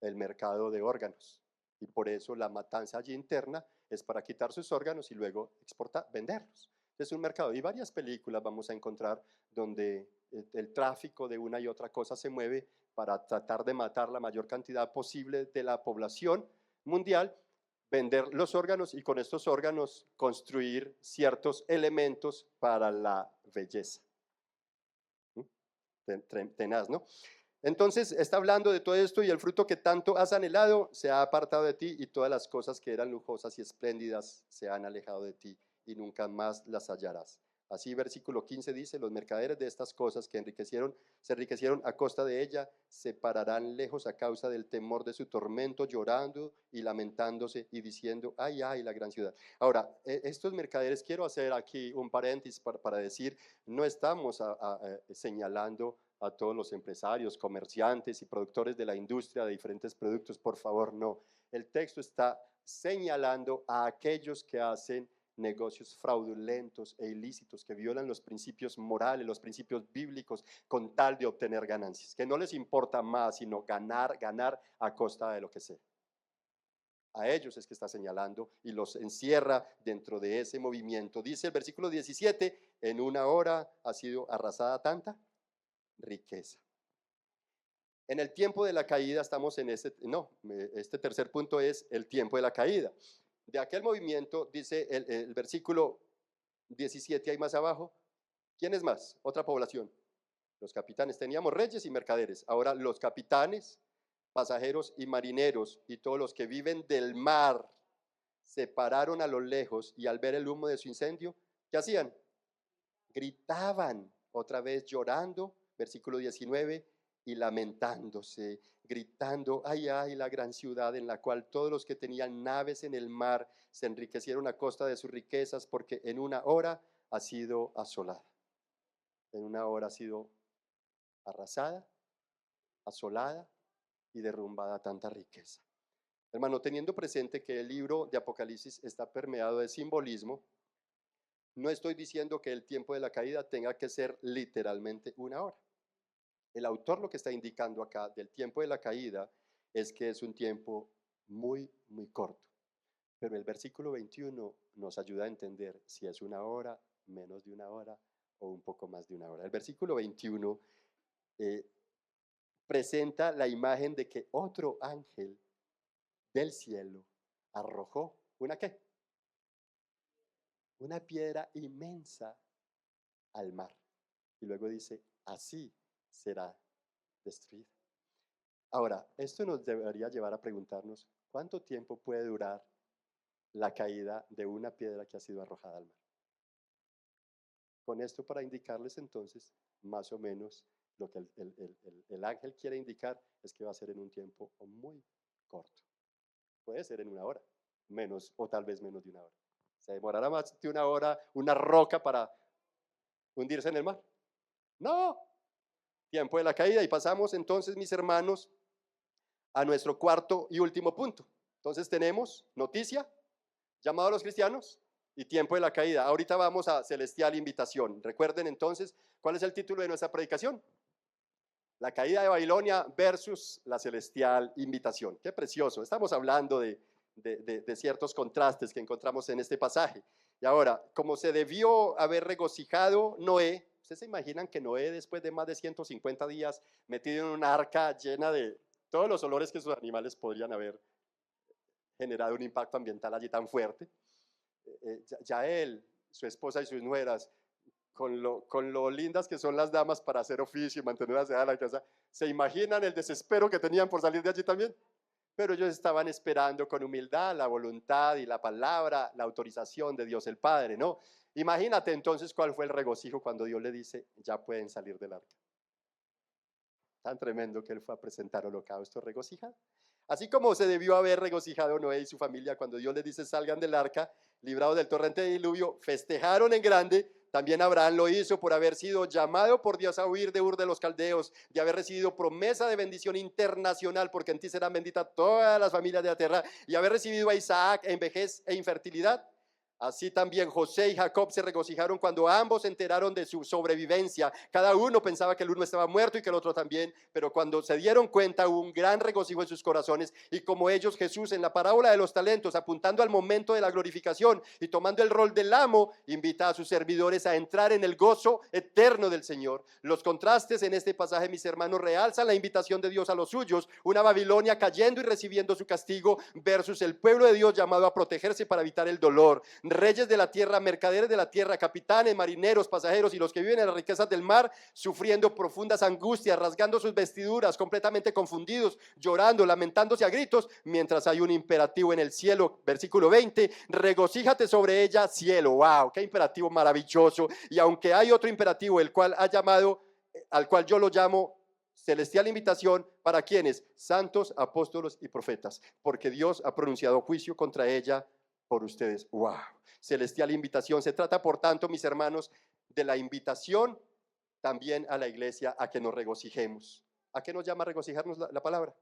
el mercado de órganos. Y por eso la matanza allí interna es para quitar sus órganos y luego venderlos. Es un mercado. Y varias películas vamos a encontrar donde el tráfico de una y otra cosa se mueve para tratar de matar la mayor cantidad posible de la población mundial, vender los órganos y con estos órganos construir ciertos elementos para la belleza. Tenaz, ¿no? Entonces está hablando de todo esto, y el fruto que tanto has anhelado se ha apartado de ti, y todas las cosas que eran lujosas y espléndidas se han alejado de ti y nunca más las hallarás. Así versículo 15 dice, los mercaderes de estas cosas que se enriquecieron a costa de ella, se pararán lejos a causa del temor de su tormento, llorando y lamentándose y diciendo, ay, ay, la gran ciudad. Ahora, estos mercaderes, quiero hacer aquí un paréntesis para decir, no estamos señalando a todos los empresarios, comerciantes y productores de la industria de diferentes productos, por favor, no. El texto está señalando a aquellos que hacen negocios fraudulentos e ilícitos, que violan los principios morales, los principios bíblicos, con tal de obtener ganancias, que no les importa más sino ganar a costa de lo que sea. A ellos es que está señalando y los encierra dentro de ese movimiento. Dice el versículo 17, en una hora ha sido arrasada tanta riqueza. En el tiempo de la caída estamos en este tercer punto es el tiempo de la caída. De aquel movimiento, dice el versículo 17 ahí más abajo, ¿quién es más? Otra población. Los capitanes, teníamos reyes y mercaderes, ahora los capitanes, pasajeros y marineros y todos los que viven del mar se pararon a lo lejos y al ver el humo de su incendio, ¿qué hacían? Gritaban, otra vez llorando, versículo 19, y lamentándose, gritando, ay, ay, la gran ciudad en la cual todos los que tenían naves en el mar se enriquecieron a costa de sus riquezas, porque en una hora ha sido asolada. En una hora ha sido arrasada, asolada y derrumbada tanta riqueza. Hermano, teniendo presente que el libro de Apocalipsis está permeado de simbolismo, no estoy diciendo que el tiempo de la caída tenga que ser literalmente una hora. El autor lo que está indicando acá del tiempo de la caída es que es un tiempo muy, muy corto. Pero el versículo 21 nos ayuda a entender si es una hora, menos de una hora o un poco más de una hora. El versículo 21 presenta la imagen de que otro ángel del cielo arrojó ¿una qué? una piedra inmensa al mar. Y luego dice, así será destruida. Ahora, esto nos debería llevar a preguntarnos, ¿cuánto tiempo puede durar la caída de una piedra que ha sido arrojada al mar? Con esto para indicarles entonces, más o menos, lo que el ángel quiere indicar es que va a ser en un tiempo muy corto. Puede ser en una hora, menos o tal vez menos de una hora. ¿Se demorará más de una hora una roca para hundirse en el mar? No, tiempo de la caída. Y pasamos entonces, mis hermanos, a nuestro cuarto y último punto. Entonces tenemos noticia, llamado a los cristianos y tiempo de la caída. Ahorita vamos a celestial invitación. Recuerden entonces, ¿cuál es el título de nuestra predicación? La caída de Babilonia versus la celestial invitación. Qué precioso. Estamos hablando de ciertos contrastes que encontramos en este pasaje. Y ahora, como se debió haber regocijado Noé, ¿ustedes se imaginan que Noé, después de más de 150 días metido en una arca llena de todos los olores que sus animales podrían haber generado un impacto ambiental allí tan fuerte, ya él, su esposa y sus nueras, con lo lindas que son las damas para hacer oficio y mantenerlas en la casa, ¿se imaginan el desespero que tenían por salir de allí también? Pero ellos estaban esperando con humildad la voluntad y la palabra, la autorización de Dios el Padre, ¿no? Imagínate entonces cuál fue el regocijo cuando Dios le dice, ya pueden salir del arca. Tan tremendo que él fue a presentar holocausto regocijado. Así como se debió haber regocijado Noé y su familia cuando Dios les dice salgan del arca, librados del torrente de diluvio, festejaron en grande. También Abraham lo hizo por haber sido llamado por Dios a huir de Ur de los Caldeos, de haber recibido promesa de bendición internacional, porque en ti serán benditas todas las familias de la tierra, y haber recibido a Isaac en vejez e infertilidad. Así también José y Jacob se regocijaron cuando ambos se enteraron de su sobrevivencia. Cada uno pensaba que el uno estaba muerto y que el otro también, pero cuando se dieron cuenta hubo un gran regocijo en sus corazones. Y como ellos, Jesús, en la parábola de los talentos, apuntando al momento de la glorificación y tomando el rol del amo, invita a sus servidores a entrar en el gozo eterno del Señor. Los contrastes en este pasaje, mis hermanos, realzan la invitación de Dios a los suyos, una Babilonia cayendo y recibiendo su castigo, versus el pueblo de Dios llamado a protegerse para evitar el dolor. Reyes de la tierra, mercaderes de la tierra, capitanes, marineros, pasajeros y los que viven en las riquezas del mar, sufriendo profundas angustias, rasgando sus vestiduras, completamente confundidos, llorando, lamentándose a gritos, mientras hay un imperativo en el cielo, versículo 20, regocíjate sobre ella, cielo. Wow, qué imperativo maravilloso. Y aunque hay otro imperativo, el cual ha llamado, al cual yo lo llamo celestial invitación, ¿para quienes? Santos, apóstolos y profetas, porque Dios ha pronunciado juicio contra ella por ustedes. Wow, celestial invitación. Se trata, por tanto, mis hermanos, de la invitación también a la iglesia a que nos regocijemos. ¿A qué nos llama a regocijarnos la palabra?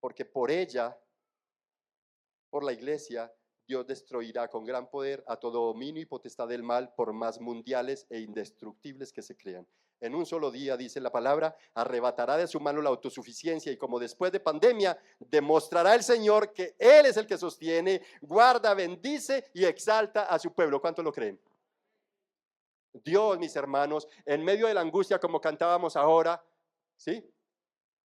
Porque por ella, por la iglesia, Dios destruirá con gran poder a todo dominio y potestad del mal, por más mundiales e indestructibles que se crean. En un solo día, dice la palabra, arrebatará de su mano la autosuficiencia y como después de pandemia, demostrará el Señor que Él es el que sostiene, guarda, bendice y exalta a su pueblo. ¿Cuántos lo creen? Dios, mis hermanos, en medio de la angustia, como cantábamos ahora, ¿sí?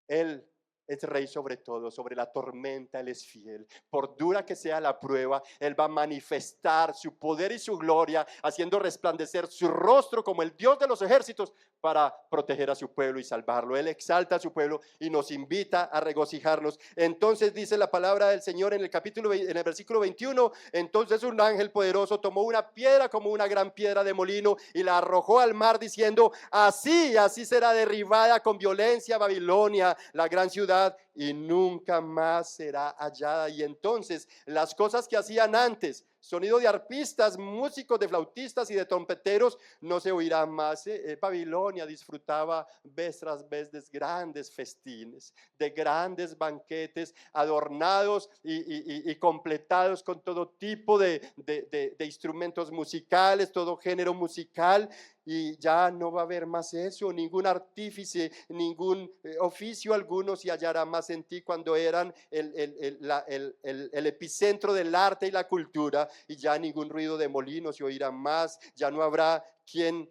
Él es rey sobre todo, sobre la tormenta Él es fiel. Por dura que sea la prueba, Él va a manifestar su poder y su gloria, haciendo resplandecer su rostro como el Dios de los ejércitos para proteger a su pueblo y salvarlo. Él exalta a su pueblo y nos invita a regocijarnos. Entonces dice la palabra del Señor en el versículo 21, entonces un ángel poderoso tomó una piedra como una gran piedra de molino y la arrojó al mar diciendo, así será derribada con violencia Babilonia, la gran ciudad, y nunca más será hallada. Y entonces las cosas que hacían antes, sonido de arpistas, músicos, de flautistas y de trompeteros, no se oirán más. Babilonia disfrutaba vez tras vez de grandes festines, de grandes banquetes adornados y completados con todo tipo de instrumentos musicales, todo género musical. Y ya no va a haber más eso, ningún artífice, ningún oficio alguno se hallará más en ti, cuando eran el epicentro del arte y la cultura. Y ya ningún ruido de molino se oirá más, ya no habrá quien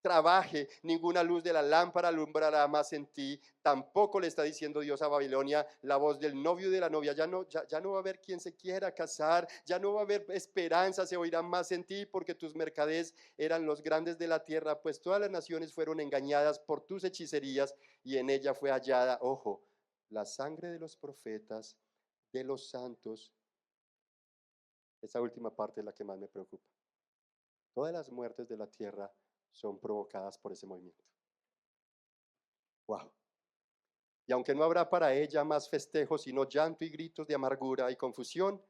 trabaje, ninguna luz de la lámpara alumbrará más en ti. Tampoco le está diciendo Dios a Babilonia, la voz del novio y de la novia, ya no va a haber quien se quiera casar, ya no va a haber esperanza, se oirá más en ti, porque tus mercaderes eran los grandes de la tierra, pues todas las naciones fueron engañadas por tus hechicerías, y en ella fue hallada, ojo, la sangre de los profetas, de los santos. Esa última parte es la que más me preocupa. Todas las muertes de la tierra son provocadas por ese movimiento. Wow. Y aunque no habrá para ella más festejos, sino llanto y gritos de amargura y confusión,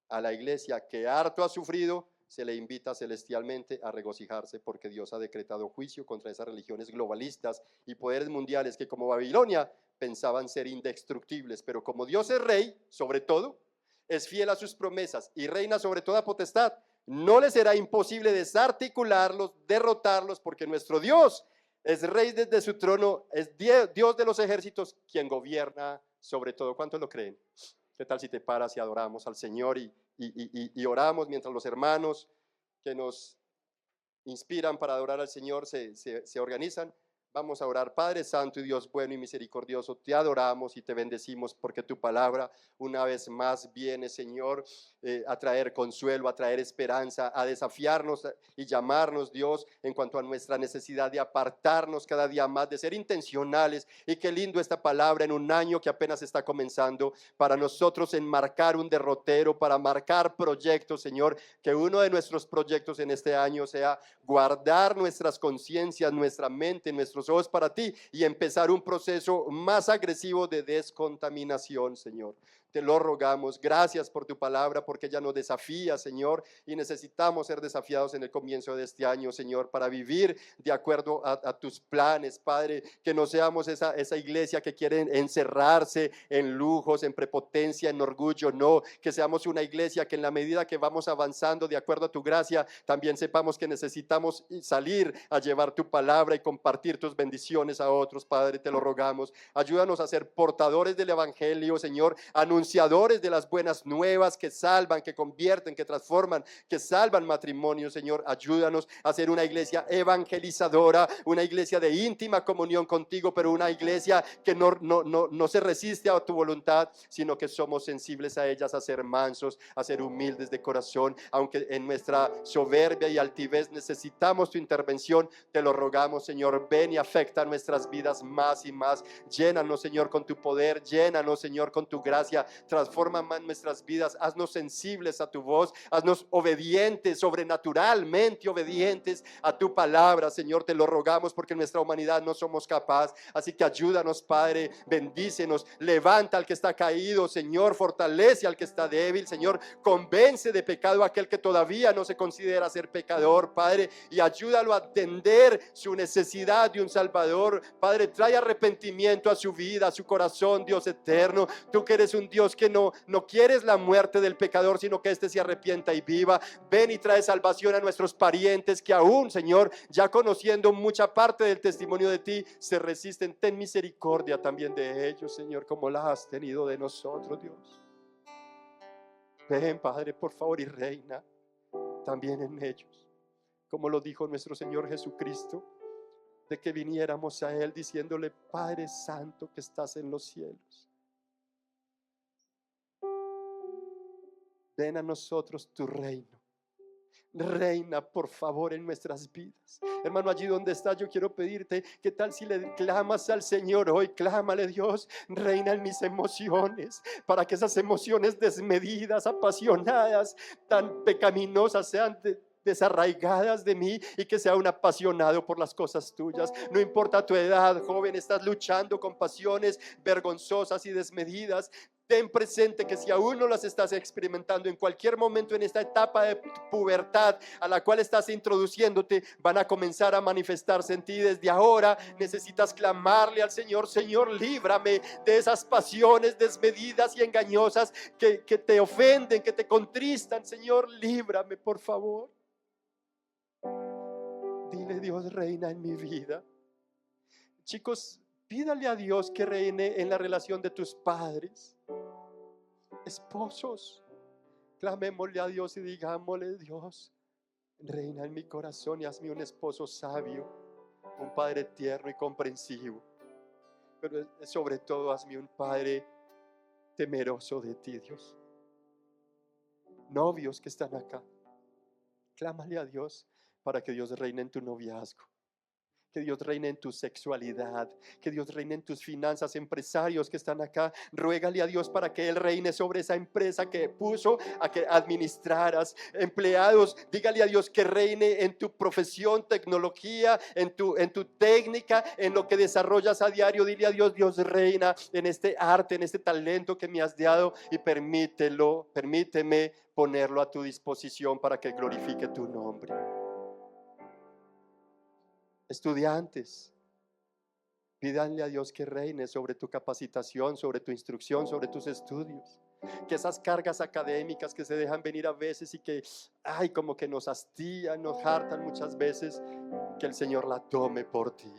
a la iglesia que harto ha sufrido, se le invita celestialmente a regocijarse, porque Dios ha decretado juicio contra esas religiones globalistas y poderes mundiales que, como Babilonia, pensaban ser indestructibles, pero como Dios es rey sobre todo, es fiel a sus promesas y reina sobre toda potestad, no le será imposible desarticularlos, derrotarlos, porque nuestro Dios es rey desde su trono, es Dios de los ejércitos, quien gobierna sobre todo. ¿Cuántos lo creen? ¿Qué tal si te paras y adoramos al Señor y oramos mientras los hermanos que nos inspiran para adorar al Señor se organizan? Vamos a orar. Padre Santo y Dios bueno y misericordioso, te adoramos y te bendecimos, porque tu palabra una vez más viene, Señor, a traer consuelo, a traer esperanza, a desafiarnos y llamarnos, Dios, en cuanto a nuestra necesidad de apartarnos cada día más, de ser intencionales. Y qué lindo esta palabra en un año que apenas está comenzando, para nosotros enmarcar un derrotero, para marcar proyectos, Señor, que uno de nuestros proyectos en este año sea guardar nuestras conciencias, nuestra mente, nuestros ojos para ti, y empezar un proceso más agresivo de descontaminación, Señor. Te lo rogamos. Gracias por tu palabra, porque ella nos desafía, Señor, y necesitamos ser desafiados en el comienzo de este año, Señor, para vivir de acuerdo a tus planes, Padre. Que no seamos esa iglesia que quiere encerrarse en lujos, en prepotencia, en orgullo. No, que seamos una iglesia que en la medida que vamos avanzando de acuerdo a tu gracia, también sepamos que necesitamos salir a llevar tu palabra y compartir tus bendiciones a otros. Padre, te lo rogamos. Ayúdanos a ser portadores del evangelio, Señor, anunciadores de las buenas nuevas que salvan, que convierten, que transforman, que salvan matrimonios, Señor. Ayúdanos a ser una iglesia evangelizadora, una iglesia de íntima comunión contigo, pero una iglesia que no se resiste a tu voluntad, sino que somos sensibles a ellas, a ser mansos, a ser humildes de corazón, aunque en nuestra soberbia y altivez necesitamos tu intervención. Te lo rogamos, Señor. Ven y afecta nuestras vidas más y más. Llénanos, Señor, con tu poder. Llénanos, Señor, con tu gracia. Transforma más nuestras vidas. Haznos sensibles a tu voz. Haznos obedientes, sobrenaturalmente obedientes a tu palabra, Señor. Te lo rogamos, porque en nuestra humanidad no somos capaces. Así que ayúdanos, Padre. Bendícenos. Levanta al que está caído, Señor. Fortalece al que está débil, Señor. Convence de pecado a aquel que todavía no se considera ser pecador, Padre, y ayúdalo a atender su necesidad de un Salvador. Padre, trae arrepentimiento a su vida, a su corazón, Dios eterno. Tú que eres un Dios que no quieres la muerte del pecador, sino que éste se arrepienta y viva. Ven y trae salvación a nuestros parientes que aún, Señor, ya conociendo mucha parte del testimonio de ti, se resisten. Ten misericordia también de ellos, Señor, como la has tenido de nosotros, Dios. Ven, Padre, por favor, y reina también en ellos, como lo dijo nuestro Señor Jesucristo, de que viniéramos a Él diciéndole: Padre Santo que estás en los cielos, ven a nosotros tu reino. Reina, por favor, en nuestras vidas. Hermano, allí donde estás, yo quiero pedirte, ¿qué tal si le clamas al Señor hoy? Clámale: Dios, reina en mis emociones, para que esas emociones desmedidas, apasionadas, tan pecaminosas, sean desarraigadas de mí, y que sea un apasionado por las cosas tuyas. No importa tu edad, joven, estás luchando con pasiones vergonzosas y desmedidas. Ten presente que si aún no las estás experimentando, en cualquier momento en esta etapa de pubertad a la cual estás introduciéndote, van a comenzar a manifestarse en ti. Desde ahora necesitas clamarle al Señor: Señor, líbrame de esas pasiones desmedidas y engañosas que te ofenden, que te contristan. Señor, líbrame, por favor. Dile: Dios, reina en mi vida. Chicos, pídale a Dios que reine en la relación de tus padres. Esposos, clamémosle a Dios y digámosle: Dios, reina en mi corazón y hazme un esposo sabio. un Padre tierno y comprensivo, pero sobre todo hazme un Padre temeroso de ti, Dios. Novios que están acá, clámale a Dios para que Dios reine en tu noviazgo, que Dios reine en tu sexualidad, que Dios reine en tus finanzas. Empresarios que están acá, ruégale a Dios para que Él reine sobre esa empresa que puso a que administraras. Empleados, dígale a Dios que reine en tu profesión, tecnología, en tu técnica, en lo que desarrollas a diario. Dile a Dios, Dios reina en este arte, en este talento que me has dado, y permíteme ponerlo a tu disposición para que glorifique tu nombre. Estudiantes, pídanle a Dios que reine sobre tu capacitación, sobre tu instrucción, sobre tus estudios. Que esas cargas académicas que se dejan venir a veces y que, ay, como que nos hastían, nos hartan muchas veces, que el Señor la tome por ti.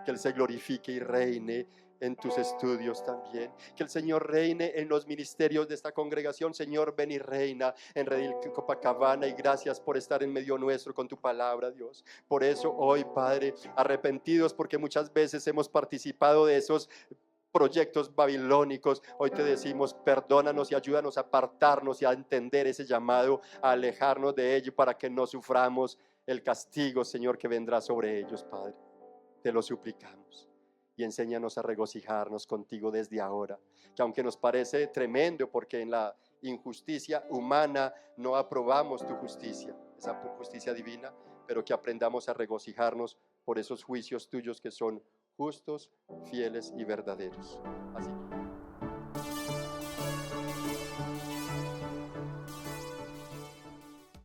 Que Él se glorifique y reine en tus estudios también. Que el Señor reine en los ministerios de esta congregación. Señor, ven y reina en Redil Copacabana, y gracias por estar en medio nuestro con tu palabra, Dios. Por eso hoy, Padre, arrepentidos porque muchas veces hemos participado de esos proyectos babilónicos, hoy te decimos, perdónanos y ayúdanos a apartarnos y a entender ese llamado, a alejarnos de ello para que no suframos el castigo, Señor, que vendrá sobre ellos, Padre. Te lo suplicamos. Y enséñanos a regocijarnos contigo desde ahora, que aunque nos parece tremendo porque en la injusticia humana no aprobamos tu justicia, esa justicia divina, pero que aprendamos a regocijarnos por esos juicios tuyos que son justos, fieles y verdaderos. Así que